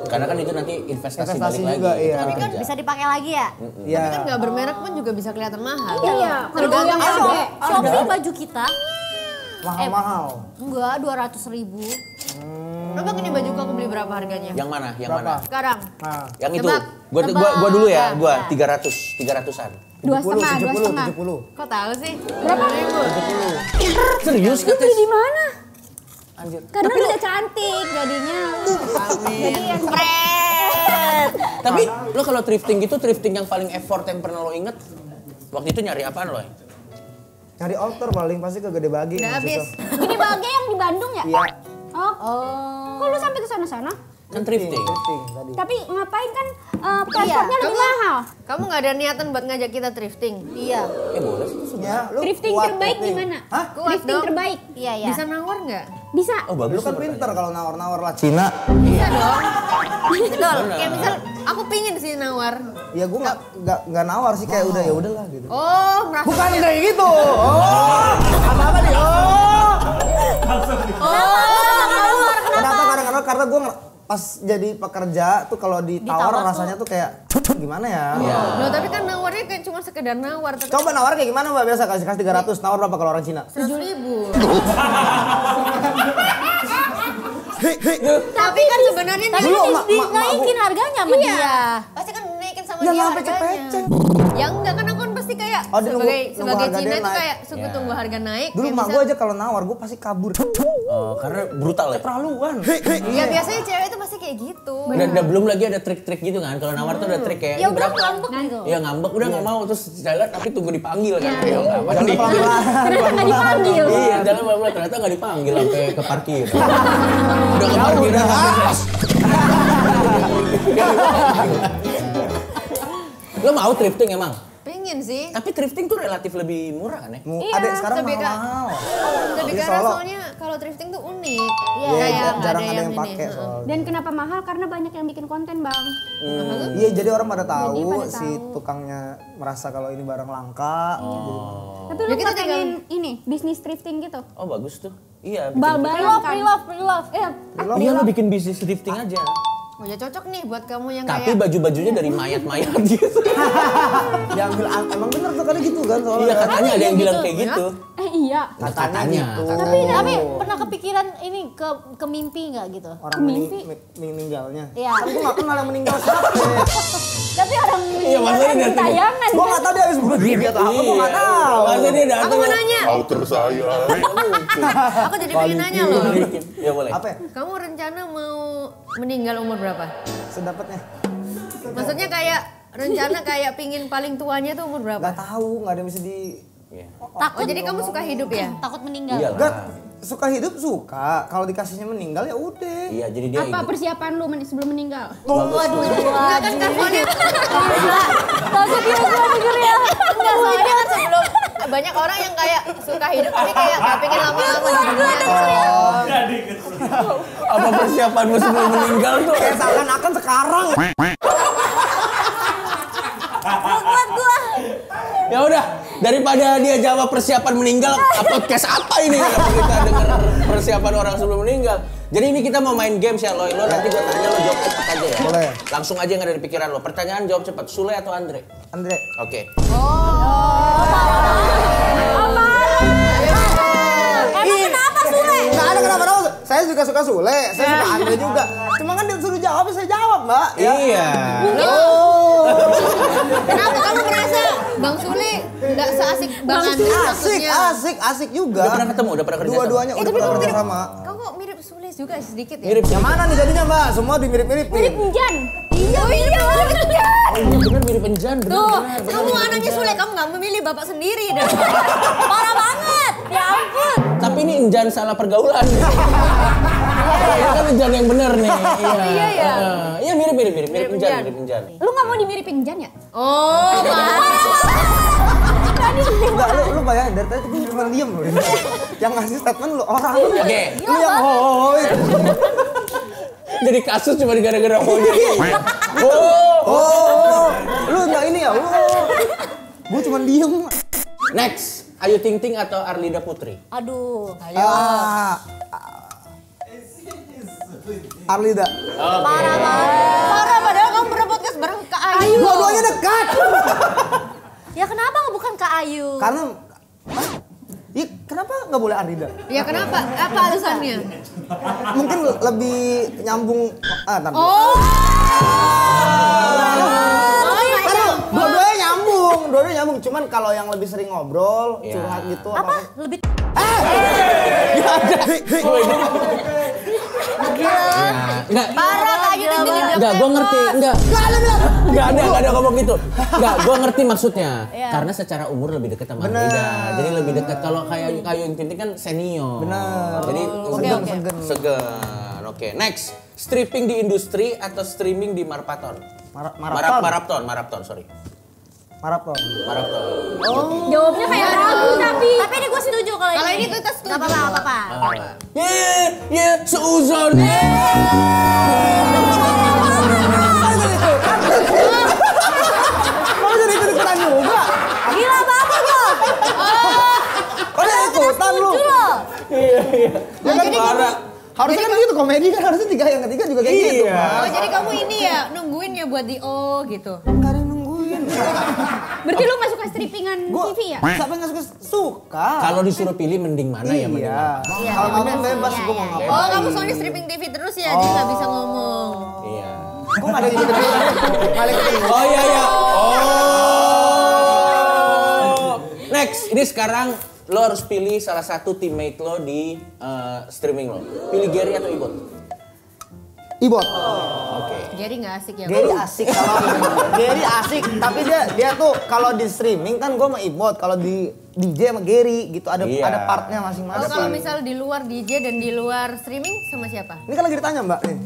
Speaker 1: Karena kan itu nanti investasi balik
Speaker 3: juga,
Speaker 1: lagi.
Speaker 3: iya.
Speaker 1: Itu
Speaker 2: Tapi kan
Speaker 1: kerja.
Speaker 2: bisa dipakai lagi ya?
Speaker 3: Iya.
Speaker 4: Tapi kan nggak bermerek pun juga bisa kelihatan mahal.
Speaker 5: Iya. Kalau
Speaker 4: Tergantung
Speaker 5: yang
Speaker 4: apa?
Speaker 2: Shopee baju kita
Speaker 3: Mahal-mahal.
Speaker 2: enggak 200.000.
Speaker 4: Coba ini baju aku beli berapa harganya?
Speaker 1: Yang mana? Yang
Speaker 3: Berapa?
Speaker 1: mana?
Speaker 4: Sekarang.
Speaker 3: Nah,
Speaker 1: Yang itu.
Speaker 4: Tebak.
Speaker 1: Gua dulu ya,
Speaker 2: Tebak.
Speaker 1: gua
Speaker 2: Ya.
Speaker 1: 300-an.
Speaker 5: 2,5.
Speaker 3: 70.
Speaker 4: Kok tahu sih?
Speaker 5: Berapa?
Speaker 1: Serius kan?
Speaker 5: Beli di mana?
Speaker 3: Anjir.
Speaker 5: Karena lu udah cantik jadinya. Jadi yang keren.
Speaker 1: Tapi lo kalau thrifting gitu, thrifting yang paling effort yang pernah lo inget, waktu itu nyari apaan lo?
Speaker 3: Nyari altar paling pasti ke Gede Bagi.
Speaker 4: Udah habis.
Speaker 5: Gini Bage yang di Bandung ya?
Speaker 3: Iya.
Speaker 5: Oh. Kok lu sampai ke sana-sana?
Speaker 1: Kan thrifting.
Speaker 3: Tadi.
Speaker 5: Tapi ngapain kan platformnya lebih mahal.
Speaker 4: Kamu nggak ada niatan buat ngajak kita thrifting?
Speaker 2: Iya.
Speaker 1: Boleh sih.
Speaker 3: Ya, lu
Speaker 5: Thrifting
Speaker 3: kuat
Speaker 5: terbaik di
Speaker 3: thrifting.
Speaker 5: mana?
Speaker 3: Hah?
Speaker 4: Kuat
Speaker 5: Thrifting
Speaker 4: dong.
Speaker 5: terbaik.
Speaker 2: Iya ya.
Speaker 4: Bisa nawar nggak?
Speaker 5: Bisa.
Speaker 1: Oh bagus.
Speaker 3: Lu kan pinter kalau nawar-nawar lah Cina.
Speaker 4: Bisa dong. Betul. Kayak misal aku pingin sih nawar.
Speaker 3: Ya gua enggak nawar sih kayak udah ya udahlah gitu.
Speaker 4: Oh, merasa.
Speaker 3: Bukan kayak gitu. Oh. Apa-apa nih? Oh. Kenapa kadang-kadang karena gue pas jadi pekerja tuh kalau ditawar rasanya tuh kayak gimana ya?
Speaker 4: Loh, tapi kan nawarnya kayak cuma sekedar nawar. Tapi
Speaker 3: Coba nawar kayak gimana Mbak? Biasa kasih 300, nawar berapa kalau orang Cina?
Speaker 4: 100.000. Tapi kan sebenarnya
Speaker 2: Tapi
Speaker 3: Dulu,
Speaker 2: kan
Speaker 3: mak-
Speaker 2: dinaikin harganya sama
Speaker 4: Iya.
Speaker 2: dia. Pasti kan dinaikin sama
Speaker 3: Ya
Speaker 2: dia
Speaker 3: nggak sampai
Speaker 2: harganya.
Speaker 3: cepeceng.
Speaker 4: ya enggak kan aku kan pasti kayak
Speaker 3: Oh, dia nunggu-
Speaker 4: sebagai
Speaker 3: nunggu
Speaker 4: sebagai
Speaker 3: harga
Speaker 4: Cina
Speaker 3: dia
Speaker 4: itu
Speaker 3: naik.
Speaker 4: kayak suku tunggu harga naik.
Speaker 3: Dulu
Speaker 4: kayak
Speaker 3: mak
Speaker 4: misal-
Speaker 3: gue aja kalau nawar gue pasti kabur.
Speaker 1: Oh, karena brutal ya.
Speaker 3: Terlaluan.
Speaker 4: Ya biasanya cewek itu pasti kayak gitu.
Speaker 1: Dan belum lagi ada trik-trik gitu kan. Kalau nawar tuh ada trik kayak
Speaker 2: Ya
Speaker 1: ini
Speaker 2: udah
Speaker 1: berapa?
Speaker 2: ngambek gitu.
Speaker 1: Ya ngambek udah nggak mau terus jalan tapi tunggu dipanggil kan. Ya nggak apa nih.
Speaker 5: Ternyata nggak dipanggil.
Speaker 1: Iya, jalan pelan-pelan ternyata nggak dipanggil sampai ke parkir. Udah ke parkir Lo mau thrifting emang?
Speaker 4: Pengen sih.
Speaker 1: Tapi thrifting tuh relatif lebih murah kan ya?
Speaker 3: Ada sekarang
Speaker 4: tapi kan-
Speaker 3: mahal-mahal.
Speaker 4: Tapi
Speaker 3: Di
Speaker 4: karena
Speaker 3: Solo.
Speaker 4: soalnya kalau thrifting tuh unik.
Speaker 3: Iya,
Speaker 4: Kayak nggak
Speaker 3: jarang ada yang
Speaker 4: ini.
Speaker 3: pakai soalnya.
Speaker 5: Dan kenapa mahal? Karena banyak yang bikin konten bang.
Speaker 3: Iya, jadi orang pada tahu
Speaker 5: pada
Speaker 3: si
Speaker 5: tahu.
Speaker 3: tukangnya merasa kalau ini barang langka.
Speaker 5: Tapi
Speaker 4: Ya,
Speaker 5: lu
Speaker 4: kita
Speaker 5: nggak pengen ini bisnis thrifting gitu?
Speaker 1: Oh bagus tuh. Iya. bikin-
Speaker 5: Bal-balan kan?
Speaker 2: Pre-love.
Speaker 1: Iya lo bikin bisnis thrifting aja.
Speaker 4: Oh ya cocok nih buat kamu yang
Speaker 1: Tapi
Speaker 4: kayak
Speaker 1: baju-bajunya dari mayat-mayat gitu.
Speaker 3: Diambil emang bener tuh kadang gitu kan soalnya.
Speaker 1: Iya katanya ada yang bilang kayak gitu.
Speaker 5: Iya.
Speaker 1: Katanya.
Speaker 3: gitu.
Speaker 2: Tapi pernah kepikiran ini ke mimpi nggak gitu?
Speaker 3: Orang meninggalnya.
Speaker 2: Iya.
Speaker 3: Kan gue gak kenal yang meninggal siapa.
Speaker 2: Tapi orang
Speaker 1: Iya maksudnya dia
Speaker 5: Tayangan.
Speaker 3: Gue gak tau dia habis bunuh diri atau apa, gue gak tau.
Speaker 1: Maksudnya dia datang.
Speaker 4: aku mau nanya.
Speaker 8: Outer saya.
Speaker 4: Aku jadi pengen nanya loh.
Speaker 1: Ya boleh.
Speaker 3: Apa ya?
Speaker 4: Kamu rencana mau meninggal umur berapa?
Speaker 3: Sedapatnya.
Speaker 4: Maksudnya kayak rencana kayak pingin paling tuanya tuh umur berapa?
Speaker 3: Gak tahu, nggak ada yang bisa di.
Speaker 4: Oh jadi kamu suka hidup ya?
Speaker 2: Takut meninggal.
Speaker 3: Gak suka hidup suka. Kalau dikasihnya meninggal ya udah.
Speaker 1: Iya, jadi dia
Speaker 5: Apa persiapan lu sebelum meninggal?
Speaker 2: Waduh.
Speaker 4: Enggak kan soalnya.
Speaker 2: Takut dia gua denger ya.
Speaker 4: Enggak soalnya kan sebelum banyak orang yang kayak suka hidup tapi kayak gak pengen lama-lama di dunia.
Speaker 1: apa persiapanmu sebelum meninggal tuh?
Speaker 3: Kayak seakan-akan sekarang.
Speaker 2: Kuat gua.
Speaker 1: Ya udah, daripada dia jawab persiapan meninggal, podcast apa ini kalau kita dengar persiapan orang sebelum meninggal. Jadi ini kita mau main games ya, lo nanti gue tanya lo jawab cepat aja ya.
Speaker 3: Boleh.
Speaker 1: Langsung aja yang ada di pikiran lo. Pertanyaan jawab cepat, Sule atau Andre?
Speaker 3: Andre.
Speaker 1: Oke.
Speaker 2: Emang kenapa Sule?
Speaker 3: Nggak ada kenapa-napa. Saya juga suka Sule, saya suka Andre juga. Cuma kan dia suruh jawab, saya jawab, Mbak.
Speaker 1: Iya.
Speaker 4: Kenapa kamu merasa Bang Sule nggak seasik Bang Andre maksudnya?
Speaker 3: Asik juga.
Speaker 1: Udah pernah ketemu, udah pernah kerja
Speaker 3: Dua-duanya udah pernah kerja sama.
Speaker 4: Kamu kok mirip Sule juga sedikit ya?
Speaker 1: Mirip.
Speaker 3: Yang mana nih jadinya, Mbak? Semua dimirip-miripin.
Speaker 5: Mirip Enjan.
Speaker 4: Iya, mirip Enjan.
Speaker 1: Oh iya bener mirip Enjan,
Speaker 4: Tuh, kamu anaknya Sule, kamu nggak memilih bapak sendiri dah.
Speaker 2: Parah banget. Ya ampun.
Speaker 1: Tapi ini Enjan salah pergaulan. Ini kan Enjan yang bener nih. Iya ya. Iya mirip Enjan.
Speaker 5: Lu nggak mau dimiripin Enjan ya?
Speaker 4: Oh,
Speaker 3: Enggak, lu bayangin dari tadi gue cuma diem loh. Yang ngasih statement lu orang.
Speaker 1: Oke.
Speaker 3: Lu yang hoy.
Speaker 1: Jadi kasus cuma gara-gara ho jadi.
Speaker 3: Lu enggak ini ya? Gue cuma diem.
Speaker 1: Next, Ayu Ting Ting atau Arlida Putri?
Speaker 2: Aduh.
Speaker 3: Arlida.
Speaker 4: parah padahal kamu pernah podcast bareng Kak Ayu.
Speaker 3: Dua-duanya dekat.
Speaker 2: Ya kenapa bukan Kak Ayu?
Speaker 3: Karena ya, kenapa nggak boleh Arlida?
Speaker 4: Ya kenapa? Apa alasannya?
Speaker 3: Mungkin lebih nyambung. Ntar dulu. Dua-duanya nyambung. Cuman kalau yang lebih sering ngobrol, curhat gitu.
Speaker 2: Apa? Lebih
Speaker 1: Enggak.
Speaker 4: Parah Kak Ayu Ting Ting dibilang
Speaker 1: Enggak, gue ngerti. Enggak ada ngomong gitu. Enggak, gue ngerti maksudnya. Karena secara umur lebih dekat sama Arlida. Jadi lebih dekat. Kalau kayak Ayu Ting Ting kan senior.
Speaker 3: Benar.
Speaker 1: Jadi segen. Oke, next. Stripping di industri atau streaming di Marapton? Marapton, sorry.
Speaker 3: Marapton.
Speaker 5: Jawabnya kayak ragu tapi.
Speaker 2: Tapi ini gue setuju kalau ini.
Speaker 4: Kalau ini kita setuju.
Speaker 2: Gak apa-apa.
Speaker 1: Seuzon.
Speaker 3: Kamu jadi ikut-ikutan juga?
Speaker 2: Gila banget lo.
Speaker 3: Kok jadi ikutan lu?
Speaker 1: Ya kan parah.
Speaker 3: Harusnya kan gitu komedi kan harusnya yang ketiga juga kayak gitu.
Speaker 4: Oh jadi kamu ini ya nungguin ya buat di gitu.
Speaker 3: Enggak ada yang nungguin.
Speaker 5: Berarti lu gak suka strippingan TV ya?
Speaker 3: Siapa yang gak suka?
Speaker 1: Kalau disuruh pilih mending mana ya mending mana?
Speaker 3: Kalau kamu bebas gue mau ngapain.
Speaker 4: Oh kamu soalnya stripping TV terus ya, jadi nggak bisa ngomong.
Speaker 1: Iya.
Speaker 3: Kok gak ada yang ketemu?
Speaker 1: Oh iya. Next, ini sekarang lo harus pilih salah satu teammate lo di streaming lo. Pilih Gary atau Ibot?
Speaker 3: Ibot.
Speaker 1: Oke.
Speaker 4: Jadi nggak asik ya?
Speaker 3: Gary asik kalau Gary asik, tapi dia tuh kalau di streaming kan gue sama Ibot, kalau di DJ sama Gary gitu ada partnya masing-masing.
Speaker 4: Kalau misal di luar DJ dan di luar streaming sama siapa?
Speaker 3: Ini kan lagi ditanya Mbak nih.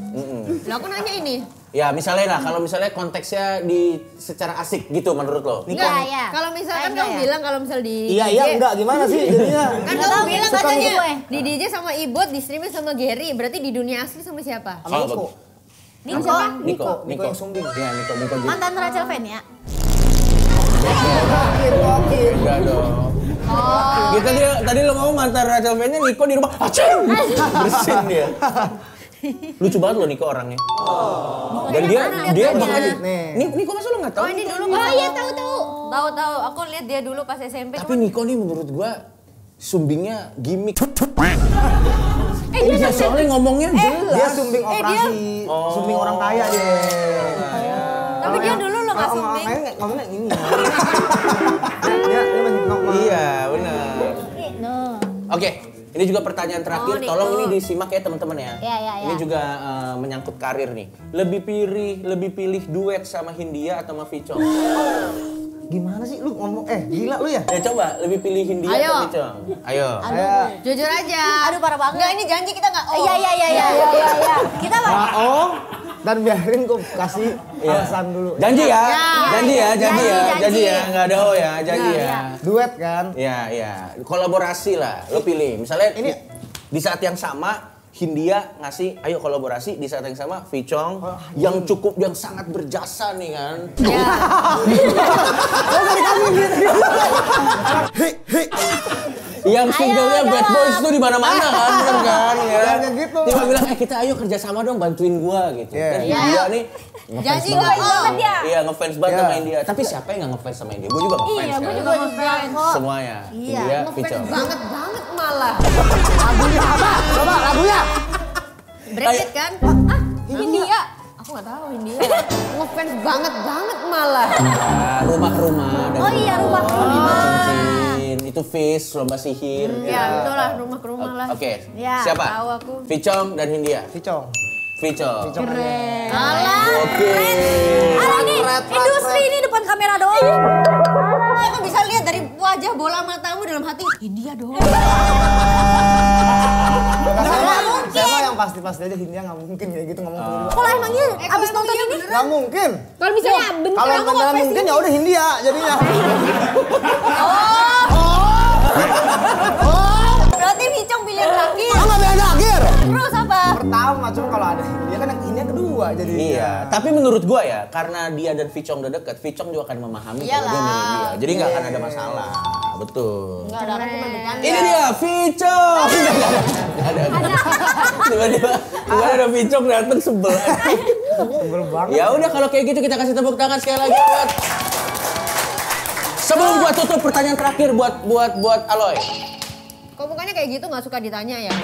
Speaker 4: Lah aku nanya ini.
Speaker 1: Ya misalnya lah, kalau misalnya konteksnya di secara asik gitu menurut lo.
Speaker 4: Enggak, kalau misalkan kamu bilang kalau misal di
Speaker 3: Iya enggak gimana sih jadinya?
Speaker 4: Kan kamu bilang
Speaker 3: suka
Speaker 4: katanya
Speaker 3: gue.
Speaker 4: di DJ sama Ibot, di streaming sama Gary, berarti di dunia asli sama siapa?
Speaker 3: Sama Niko.
Speaker 2: Niko siapa?
Speaker 1: Niko
Speaker 3: yang sumbing.
Speaker 1: Iya, Niko juga.
Speaker 2: Mantan Rachel Fenya.
Speaker 1: Enggak dong. Kita dia tadi lo ngomong mantan Rachel Fenya, Niko di rumah. Acing! Bersin dia. Lucu banget loh Niko orangnya. Dan dia bahkan Niko masa lo nggak tahu?
Speaker 4: Oh ini dulu.
Speaker 5: Oh iya tahu.
Speaker 4: Tahu. Aku lihat dia dulu pas SMP.
Speaker 1: Tapi Niko nih menurut gua sumbingnya gimmick.
Speaker 5: Dia
Speaker 1: soalnya ngomongnya jelas.
Speaker 3: Dia sumbing operasi, sumbing orang kaya dia.
Speaker 4: Tapi dia dulu lo nggak sumbing.
Speaker 3: Ngomongnya ini. Dia masih normal.
Speaker 1: Iya benar. Oke, Ini juga pertanyaan terakhir, tolong ini disimak ya teman-teman ya.
Speaker 2: Iya.
Speaker 1: Ini juga menyangkut karir nih. Lebih pilih duet sama Hindia atau sama Vicong?
Speaker 3: Gimana sih lu ngomong? Gila lu ya?
Speaker 1: Ya coba, lebih pilih Hindia atau Vicong? Ayo.
Speaker 4: Jujur aja.
Speaker 2: Aduh parah banget.
Speaker 4: Enggak, ini janji kita nggak oh.
Speaker 2: Iya. Kita mah.
Speaker 3: Oh, dan biarin gue kasih alasan dulu.
Speaker 1: Janji ya. Janji ya. Enggak ada oh ya, janji ya.
Speaker 3: Duet kan?
Speaker 1: Iya. Kolaborasi lah. Lo pilih. Misalnya ini di saat yang sama Hindia ngasih, ayo kolaborasi, di saat yang sama Vicong yang sangat berjasa nih kan. Yang singlenya Bad Boys tuh di mana-mana kan, bener kan? Ya.
Speaker 3: Gitu.
Speaker 1: Tiba bilang, kita ayo kerja sama dong, bantuin gua gitu. Dan Hindia nih
Speaker 4: janji nggak
Speaker 1: Iya, ngefans banget sama Hindia. Tapi siapa yang nggak ngefans sama Hindia? Gue juga ngefans kan.
Speaker 2: Iya, gue juga ngefans kok.
Speaker 1: Semuanya. Hindia, Vicong.
Speaker 4: Banget malah.
Speaker 3: Lagunya apa? Coba lagunya.
Speaker 4: Bracket kan? Hindia. Aku nggak tahu Hindia. Ngefans banget malah.
Speaker 1: Rumah-rumah.
Speaker 2: Oh iya, rumah-rumah.
Speaker 1: Cincin. Itu Fish, lomba sihir.
Speaker 4: Ya, betul lah, rumah ke rumah lah.
Speaker 1: Oke.
Speaker 2: Ya,
Speaker 1: Siapa?
Speaker 4: tahu aku.
Speaker 1: Vicong dan Hindia.
Speaker 3: Vicong.
Speaker 1: Keren.
Speaker 2: Oke. Alah ini industri ini depan kamera doang.
Speaker 4: Aku bisa lihat dari wajah bola matamu dalam hati Hindia doang.
Speaker 3: Siapa yang pasti aja Hindia nggak mungkin kayak gitu ngomong berdua.
Speaker 2: Kalau emangnya abis nonton ini?
Speaker 3: Nggak mungkin.
Speaker 5: Kalau misalnya bentar
Speaker 3: Kalau
Speaker 5: aku
Speaker 3: beneran mungkin ya udah Hindia jadinya.
Speaker 4: Berarti Vicong pilihan terakhir.
Speaker 3: Nggak beda akhir.
Speaker 4: Terus apa?
Speaker 3: Pertama, cuma kalau ada Hindia kan yang Hindia kedua jadi.
Speaker 1: Iya, tapi menurut gua ya, karena dia dan Vicong udah deket, Vicong juga akan memahami kalau dia milih dia. Jadi nggak akan ada masalah. Betul.
Speaker 4: Enggak ada aku cuma bercanda.
Speaker 1: Ini dia, Vicong. Ada. Tiba-tiba ada Vicong datang sebel.
Speaker 3: Sebel banget.
Speaker 1: Ya udah kalau kayak gitu kita kasih tepuk tangan sekali lagi buat. Sebelum gua tutup pertanyaan terakhir buat Aloy.
Speaker 4: Kok bukannya kayak gitu nggak suka ditanya ya?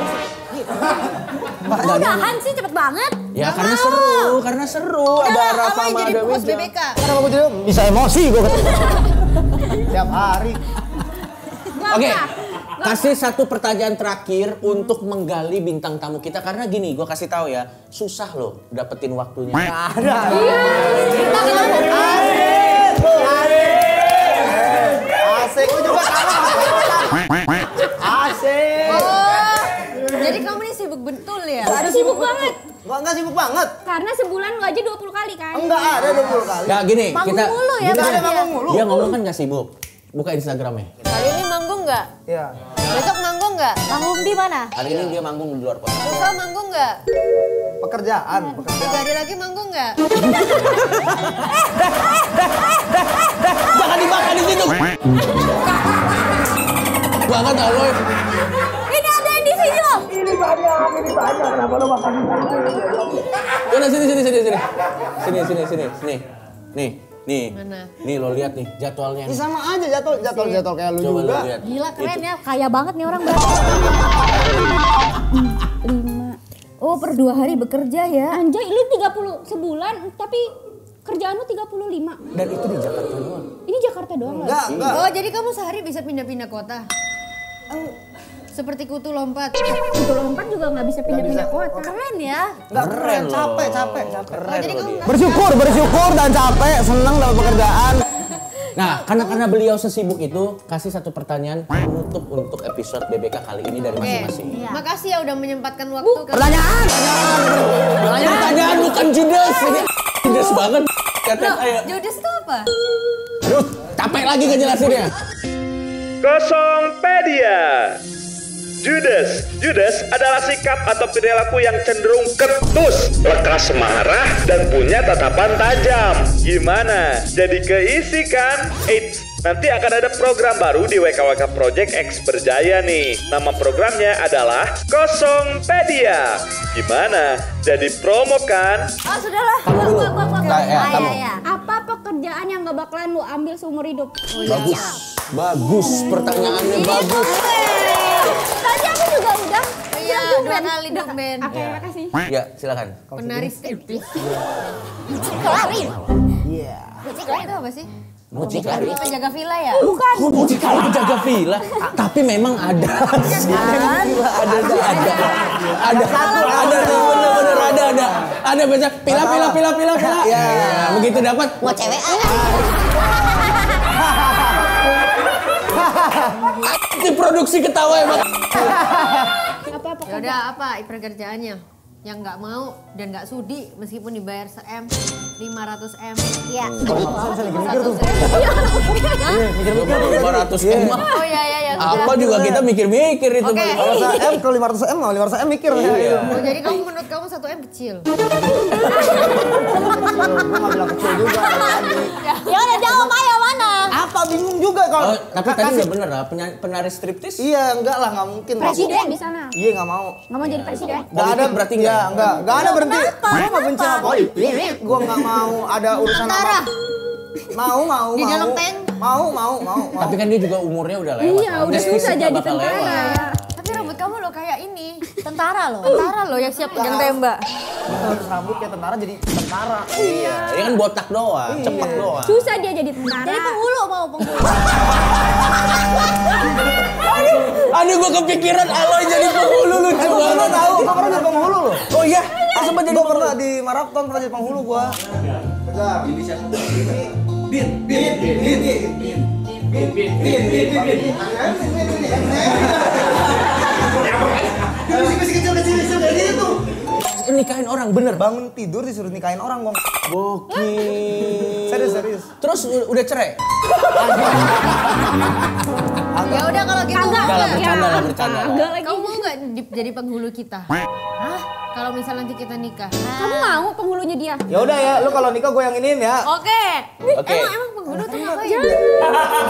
Speaker 2: Udahan sih cepet banget.
Speaker 1: Ya karena seru. Ada Rafa sama
Speaker 4: jadi
Speaker 1: ada
Speaker 4: host
Speaker 1: Wija.
Speaker 4: BBK.
Speaker 3: Kenapa gue jadi bisa emosi gue tiap hari.
Speaker 1: Oke, kasih satu pertanyaan terakhir untuk menggali bintang tamu kita. Karena gini, gue kasih tahu ya, susah loh dapetin waktunya.
Speaker 3: Ada. Asik. Gue juga sama. Asik.
Speaker 4: Oh, jadi kamu ini sibuk betul ya?
Speaker 5: Aduh sibuk banget.
Speaker 3: Enggak sibuk banget.
Speaker 5: Karena sebulan lu aja 20 kali kan.
Speaker 3: Enggak ada 20 kali.
Speaker 1: Nah gini,
Speaker 2: Manggung
Speaker 1: kita
Speaker 2: mulu ya.
Speaker 3: Kita ada manggung mulu.
Speaker 1: dia ngomong kan gak sibuk. Buka Instagramnya.
Speaker 4: Kali ini manggung nggak?
Speaker 3: Iya.
Speaker 4: Besok manggung nggak?
Speaker 2: Manggung di mana?
Speaker 1: Hari ini dia manggung di luar kota.
Speaker 4: Lusa manggung nggak?
Speaker 3: Pekerjaan.
Speaker 4: 3 hari lagi manggung nggak?
Speaker 1: Jangan dimakan di situ. Banget Aloy.
Speaker 2: Ini ada yang di sini loh.
Speaker 3: Ini banyak. Kenapa lo makan di sini?
Speaker 1: Sini. Nih.
Speaker 4: Mana?
Speaker 1: Nih lo lihat nih jadwalnya.
Speaker 3: Ini sama aja jadwal kayak lu
Speaker 1: Coba
Speaker 3: juga.
Speaker 1: lo lihat.
Speaker 2: Gila keren ya, kaya banget nih orang berarti.
Speaker 5: 5.
Speaker 2: Oh per 2 hari bekerja ya.
Speaker 5: Anjay lu 30 sebulan tapi kerjaan lu 35.
Speaker 1: Dan itu di Jakarta doang.
Speaker 5: Ini Jakarta doang loh.
Speaker 3: Enggak.
Speaker 4: Oh, jadi kamu sehari bisa pindah-pindah kota? Seperti kutu lompat.
Speaker 5: Itu lompat juga nggak bisa pindah-pindah kota.
Speaker 2: Keren ya.
Speaker 3: Enggak keren,
Speaker 1: loh.
Speaker 3: capek.
Speaker 1: Keren
Speaker 4: jadi
Speaker 1: loh
Speaker 4: kamu
Speaker 1: dia.
Speaker 3: Bersyukur dan capek, senang dalam pekerjaan.
Speaker 1: Nah, karena beliau sesibuk itu, kasih satu pertanyaan penutup untuk episode BBK kali ini dari masing-masing.
Speaker 4: Makasih ya udah menyempatkan waktu.
Speaker 1: Pertanyaan bukan judes. Ini judes banget. Katet, ayo.
Speaker 4: Judes itu apa?
Speaker 1: Aduh, capek lagi ngejelasinnya.
Speaker 10: Kosongpedia. Judes adalah sikap atau perilaku yang cenderung ketus, lekas marah, dan punya tatapan tajam. Gimana? Jadi keisi kan? Eits, nanti akan ada program baru di WKWK Project X Berjaya nih. Nama programnya adalah Kosongpedia. Gimana? Jadi promo kan?
Speaker 2: Oh sudahlah.
Speaker 1: Kamu dulu. Kamu.
Speaker 5: Apa pekerjaan yang gak bakalan lu ambil seumur hidup?
Speaker 1: Bagus, pertanyaannya bagus.
Speaker 2: Tadi aku juga udah.
Speaker 4: Iya, 2 kali dong Ben.
Speaker 5: Oke, makasih.
Speaker 1: Ya, silakan.
Speaker 4: Penari striptease.
Speaker 2: Kelarin.
Speaker 3: Iya.
Speaker 4: Itu apa sih?
Speaker 1: Mucikari.
Speaker 4: Penjaga villa ya?
Speaker 5: Bukan.
Speaker 1: Mucikari penjaga villa. Tapi memang ada. Ada bener ada. Ada biasa pila. Ya, begitu dapat
Speaker 9: Mau cewek
Speaker 1: diproduksi ketawa emang.
Speaker 5: Apa-apa.
Speaker 4: Ya udah apa pekerjaannya? Yang nggak mau dan nggak sudi meskipun dibayar 500 M.
Speaker 5: Iya.
Speaker 3: Bisa mikir-mikir tuh.
Speaker 1: 500 M.
Speaker 4: Oh iya.
Speaker 1: Apa juga kita mikir-mikir itu.
Speaker 4: Oke.
Speaker 3: Kalau 100 M, kalau 500 M, 500 M mikir.
Speaker 4: Oh, jadi kamu menurut kamu 1 M kecil?
Speaker 3: Gue nggak bilang kecil juga.
Speaker 9: Ya udah jawab ayo mana?
Speaker 3: Apa bingung juga kalau.
Speaker 1: Tapi tadi nggak bener lah, penari striptis.
Speaker 3: Iya, enggak lah, nggak mungkin.
Speaker 5: Presiden di sana.
Speaker 3: Iya, nggak mau.
Speaker 5: Nggak mau jadi presiden.
Speaker 3: Nggak ada
Speaker 1: berarti
Speaker 3: enggak ada berhenti. Gue nggak benci sama politik. Gue nggak mau ada urusan
Speaker 4: Tentara.
Speaker 3: Mau.
Speaker 4: Di dalam tank.
Speaker 3: Mau.
Speaker 1: Tapi kan dia juga umurnya udah lewat.
Speaker 5: Iya, udah susah jadi tentara.
Speaker 4: Tapi rambut kamu lo kayak ini.
Speaker 9: Tentara loh.
Speaker 4: Tentara lo yang siap pegang tembak.
Speaker 3: Terus rambut kayak tentara jadi tentara.
Speaker 1: Iya. Dia kan botak doang, cepet doang.
Speaker 5: Susah dia jadi tentara.
Speaker 9: Jadi penghulu mau penghulu.
Speaker 1: Aduh gua kepikiran Aloy jadi penghulu lucu
Speaker 3: Gue
Speaker 1: banget.
Speaker 3: tahu, gue pernah jadi penghulu loh.
Speaker 1: Oh iya, sempat jadi
Speaker 3: Gue pernah di maraton pernah jadi penghulu gue.
Speaker 1: nikahin orang bener.
Speaker 3: Bangun tidur disuruh nikahin orang gue.
Speaker 1: Gokil.
Speaker 3: Serius.
Speaker 1: Terus udah cerai?
Speaker 4: Ya udah kalau gitu.
Speaker 1: Bercanda.
Speaker 4: Kamu mau nggak jadi penghulu kita? Hah? Kalau misal nanti kita nikah.
Speaker 5: Kamu mau penghulunya dia?
Speaker 3: Ya udah ya, lu kalau nikah gue yang iniin ya.
Speaker 4: Oke.
Speaker 1: Oke.
Speaker 4: Emang penghulu tuh ngapain?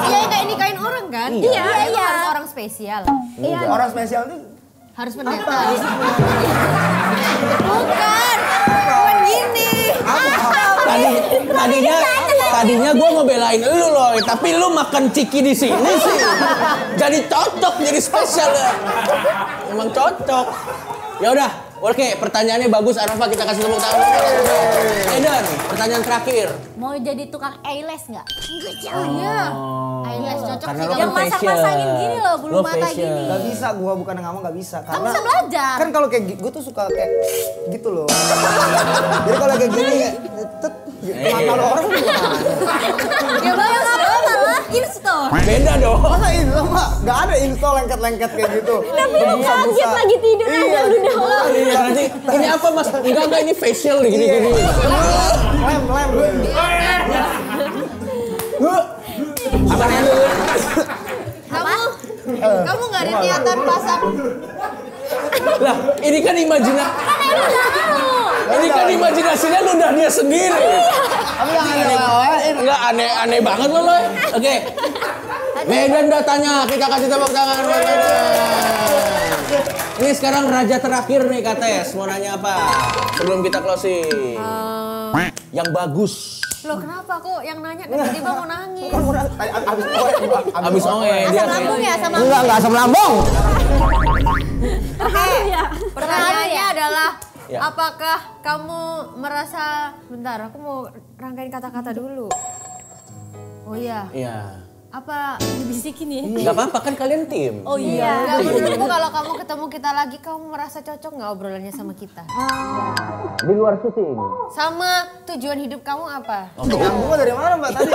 Speaker 4: Iya kayak nikahin orang kan?
Speaker 5: Iya.
Speaker 4: Harus orang spesial.
Speaker 5: Iya.
Speaker 3: Orang spesial nih.
Speaker 4: Harus pendeta. Bukan gini.
Speaker 1: Tadinya gue ngebelain lu loh, tapi lu makan ciki di sini sih. Jadi cocok, jadi spesial ya. Emang cocok. Ya udah, oke, pertanyaannya bagus Arafah, kita kasih tepuk tangan. Eden, pertanyaan terakhir.
Speaker 9: Mau jadi tukang eyelash nggak?
Speaker 5: Enggak
Speaker 4: Oh
Speaker 5: jangan.
Speaker 4: iya. Eyelash cocok
Speaker 1: Karena
Speaker 4: sih
Speaker 1: lo
Speaker 4: kamu.
Speaker 9: Yang
Speaker 1: kan
Speaker 9: masak-masangin gini loh, bulu
Speaker 1: Lo
Speaker 9: mata
Speaker 1: fashion.
Speaker 9: gini.
Speaker 3: Gak bisa, gue bukan nggak mau nggak bisa.
Speaker 9: Kamu bisa belajar.
Speaker 3: Kan kalau kayak gue tuh suka kayak gitu loh. Jadi kalau kayak gini, tet, mata lo orang juga.
Speaker 4: Ya bayang apa malah install.
Speaker 1: Beda dong.
Speaker 3: Masa install mah? Gak ada install lengket-lengket kayak gitu.
Speaker 5: Tapi lu kaget lagi tidur aja lu doang.
Speaker 1: Iya, nanti ini apa mas? Enggak ini facial nih gini.
Speaker 3: Lem.
Speaker 1: Apa nih?
Speaker 4: Kamu nggak ada niatan pasang.
Speaker 1: Lah, ini kan Ini kan imajinasinya ludah dia sendiri.
Speaker 3: Tapi yang aneh-aneh.
Speaker 1: Enggak aneh banget loh. Oke. Medan udah tanya, kita kasih tepuk tangan buat Medan. Ini sekarang raja terakhir nih Kates, mau nanya apa? Sebelum kita closing. Yang bagus.
Speaker 4: Loh kenapa kok yang nanya tiba-tiba mau nangis?
Speaker 1: Abis oe dia.
Speaker 9: Asam lambung ya, asam lambung.
Speaker 3: Enggak asam lambung.
Speaker 4: Oke, pertanyaannya adalah
Speaker 1: Ya.
Speaker 4: apakah kamu merasa bentar, aku mau rangkain kata-kata dulu. Oh iya,
Speaker 1: Iya.
Speaker 4: apa
Speaker 9: Dibisikin ya.
Speaker 1: Enggak apa-apa kan kalian tim.
Speaker 9: Oh iya.
Speaker 4: Enggak, menurutmu kalau kamu ketemu kita lagi, kamu merasa cocok nggak obrolannya sama kita?
Speaker 1: Di luar syuting.
Speaker 4: Sama tujuan hidup kamu apa?
Speaker 3: Nyambungnya dari mana mbak tadi?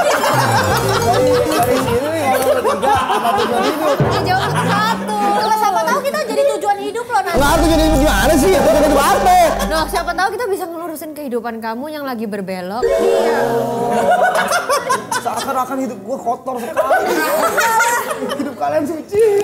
Speaker 3: Dari sini nih ngomong bertiga apa tujuan hidup?
Speaker 4: Jawab satu.
Speaker 9: Siapa tahu kita jadi tujuan hidup loh nanti.
Speaker 3: Nggak tujuan hidup gimana sih? Tujuan hidup apa?
Speaker 4: Loh, siapa tahu kita bisa ngelurusin kehidupan kamu yang lagi berbelok.
Speaker 3: Seakan-akan hidup gue kotor sekali. Hidup kalian suci.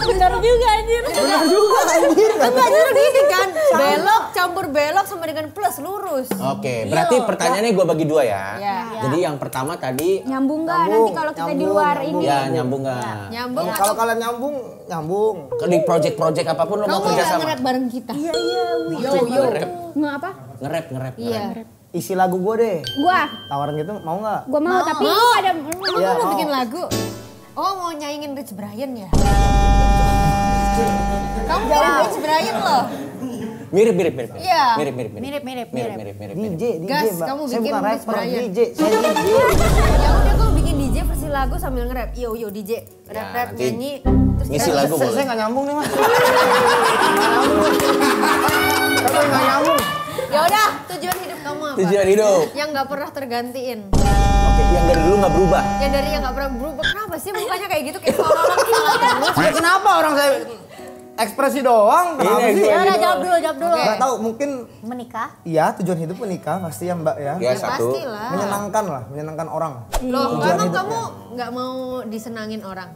Speaker 9: Benar juga anjir.
Speaker 3: Benar juga anjir.
Speaker 4: Enggak justru gini kan, belok campur belok sama dengan plus lurus.
Speaker 1: Oke, berarti pertanyaannya gue bagi dua ya.
Speaker 4: Iya.
Speaker 1: Jadi yang pertama tadi
Speaker 5: Nyambung nggak nanti kalau kita di luar ini?
Speaker 1: ya nyambung nggak?
Speaker 4: Nyambung
Speaker 3: Kalau
Speaker 4: atau
Speaker 3: kalian nyambung.
Speaker 1: Di project apapun lo
Speaker 4: kamu
Speaker 1: mau kerja
Speaker 4: nggak
Speaker 1: sama.
Speaker 4: nge-rap bareng kita?
Speaker 5: Yo. Nggak apa?
Speaker 1: Nge-rap.
Speaker 4: Iya.
Speaker 3: Isi lagu gue deh.
Speaker 5: Gua
Speaker 3: Tawaran gitu mau nggak?
Speaker 5: mau tapi
Speaker 4: Mau.
Speaker 5: pada
Speaker 4: Kamu
Speaker 3: Iya,
Speaker 4: udah
Speaker 3: mau.
Speaker 4: bikin lagu? Oh mau nyaingin Rich Brian ya? Kamu mirip Rich Brian loh.
Speaker 1: Mirip.
Speaker 4: Iya.
Speaker 1: Mirip.
Speaker 3: DJ,
Speaker 4: Gas,
Speaker 3: Mbak.
Speaker 4: kamu
Speaker 3: Saya
Speaker 4: bikin
Speaker 3: bukan
Speaker 4: Chris
Speaker 3: rapper,
Speaker 4: Brian.
Speaker 3: DJ. Saya DJ.
Speaker 4: Ya udah kamu bikin DJ versi lagu sambil nge-rap. Yo DJ, rap
Speaker 1: nanti
Speaker 4: nyanyi. Terus
Speaker 1: ngisi
Speaker 4: kita-
Speaker 1: lagu boleh.
Speaker 3: Saya nggak nyambung nih, Mas. Saya nggak nyambung.
Speaker 4: Ya udah, tujuan hidup kamu apa?
Speaker 1: Tujuan hidup.
Speaker 4: Yang nggak pernah tergantiin.
Speaker 1: Oke, yang dari dulu nggak berubah.
Speaker 4: Yang dari yang nggak pernah berubah. Kenapa sih mukanya kayak gitu kayak seolah-olah salah terus?
Speaker 3: Ya, kenapa orang saya ekspresi doang? Kenapa
Speaker 1: Ini
Speaker 3: sih?
Speaker 1: ekspresi.
Speaker 2: Udah jawab dulu.
Speaker 3: Nggak tahu, mungkin
Speaker 2: Menikah?
Speaker 3: iya tujuan hidup menikah pasti ya Mbak ya.
Speaker 1: Ya, satu.
Speaker 4: Pastilah.
Speaker 3: Menyenangkan orang.
Speaker 4: Loh,
Speaker 3: Tujuan
Speaker 4: emang
Speaker 3: hidupnya.
Speaker 4: kamu nggak mau disenangin orang?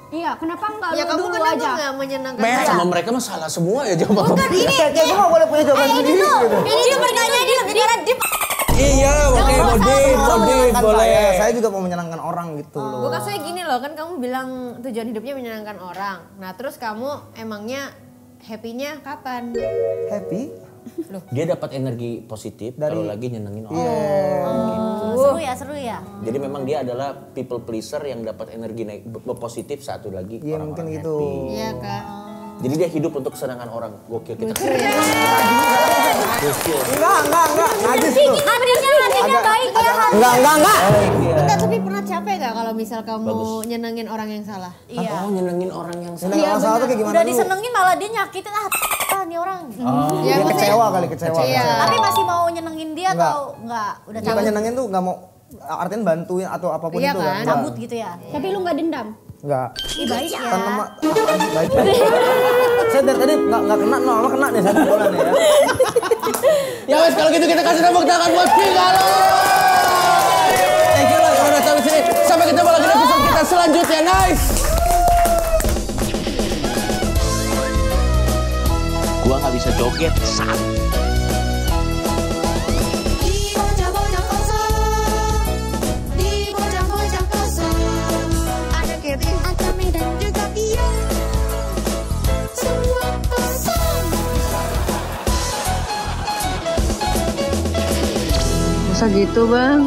Speaker 5: Iya, kenapa enggak
Speaker 4: Ya
Speaker 5: lu
Speaker 4: kamu
Speaker 5: dulu
Speaker 4: kenapa
Speaker 5: aja?
Speaker 4: nggak menyenangkan
Speaker 1: Men,
Speaker 4: dia?
Speaker 1: sama mereka mah salah semua ya jawaban.
Speaker 4: Bukan ini.
Speaker 3: Kayak gue mah boleh punya jawaban sendiri gitu.
Speaker 2: Ini dia pertanyaan dia jadi orang deep.
Speaker 1: Iya, oke, modif, boleh.
Speaker 3: Saya juga mau menyenangkan orang gitu loh.
Speaker 4: Bukan saya gini loh, kan kamu bilang tujuan hidupnya menyenangkan orang. Nah terus kamu emangnya happy-nya kapan?
Speaker 3: Happy?
Speaker 1: Dia dapat energi positif
Speaker 3: Dari-
Speaker 1: kalau lagi nyenengin orang.
Speaker 2: Seru ya.
Speaker 1: Jadi memang dia adalah people pleaser yang dapat energi positif satu lagi
Speaker 3: Iya
Speaker 1: orang-orang
Speaker 3: mungkin
Speaker 1: happy.
Speaker 3: gitu.
Speaker 4: Iya kak.
Speaker 1: Jadi dia hidup untuk kesenangan orang. Gokil kita.
Speaker 3: Enggak. Najis tuh.
Speaker 2: Hatinya baik ya.
Speaker 3: Enggak.
Speaker 4: Enggak, tapi pernah capek gak kalau misal kamu nyenengin orang yang salah?
Speaker 2: Iya.
Speaker 1: Oh, nyenengin orang yang salah.
Speaker 3: Senang masalah tuh kayak gimana
Speaker 2: Udah
Speaker 3: dulu?
Speaker 2: disenengin malah dia nyakitin nih orang.
Speaker 4: Ya,
Speaker 3: Dia kecewa kali, kecewa.
Speaker 4: Iya.
Speaker 2: Tapi masih mau nyenengin dia
Speaker 3: Enggak.
Speaker 2: atau enggak? Udah
Speaker 3: Bukan
Speaker 2: cabut.
Speaker 3: nyenengin tuh nggak mau artinya bantuin atau apapun
Speaker 4: Iya
Speaker 3: itu
Speaker 4: kan?
Speaker 2: Cabut gitu ya.
Speaker 5: Tapi lu nggak dendam?
Speaker 3: Enggak.
Speaker 2: Ih baik ya.
Speaker 3: Kan teman baik. Saya dari tadi nggak kena, lama kena nih saya pukulan ya.
Speaker 1: Ya wes kalau gitu kita kasih tepuk tangan buat Figalo. Thank you lah yang udah sampai sini. Sampai ketemu lagi di episode kita selanjutnya. Nice.
Speaker 11: Gua nggak bisa joget.
Speaker 7: Di bojang-bojang kosong, di bojang-bojang kosong, ada Kevin, Atami dan juga Pia. Semua kosong.
Speaker 4: Masa gitu bang?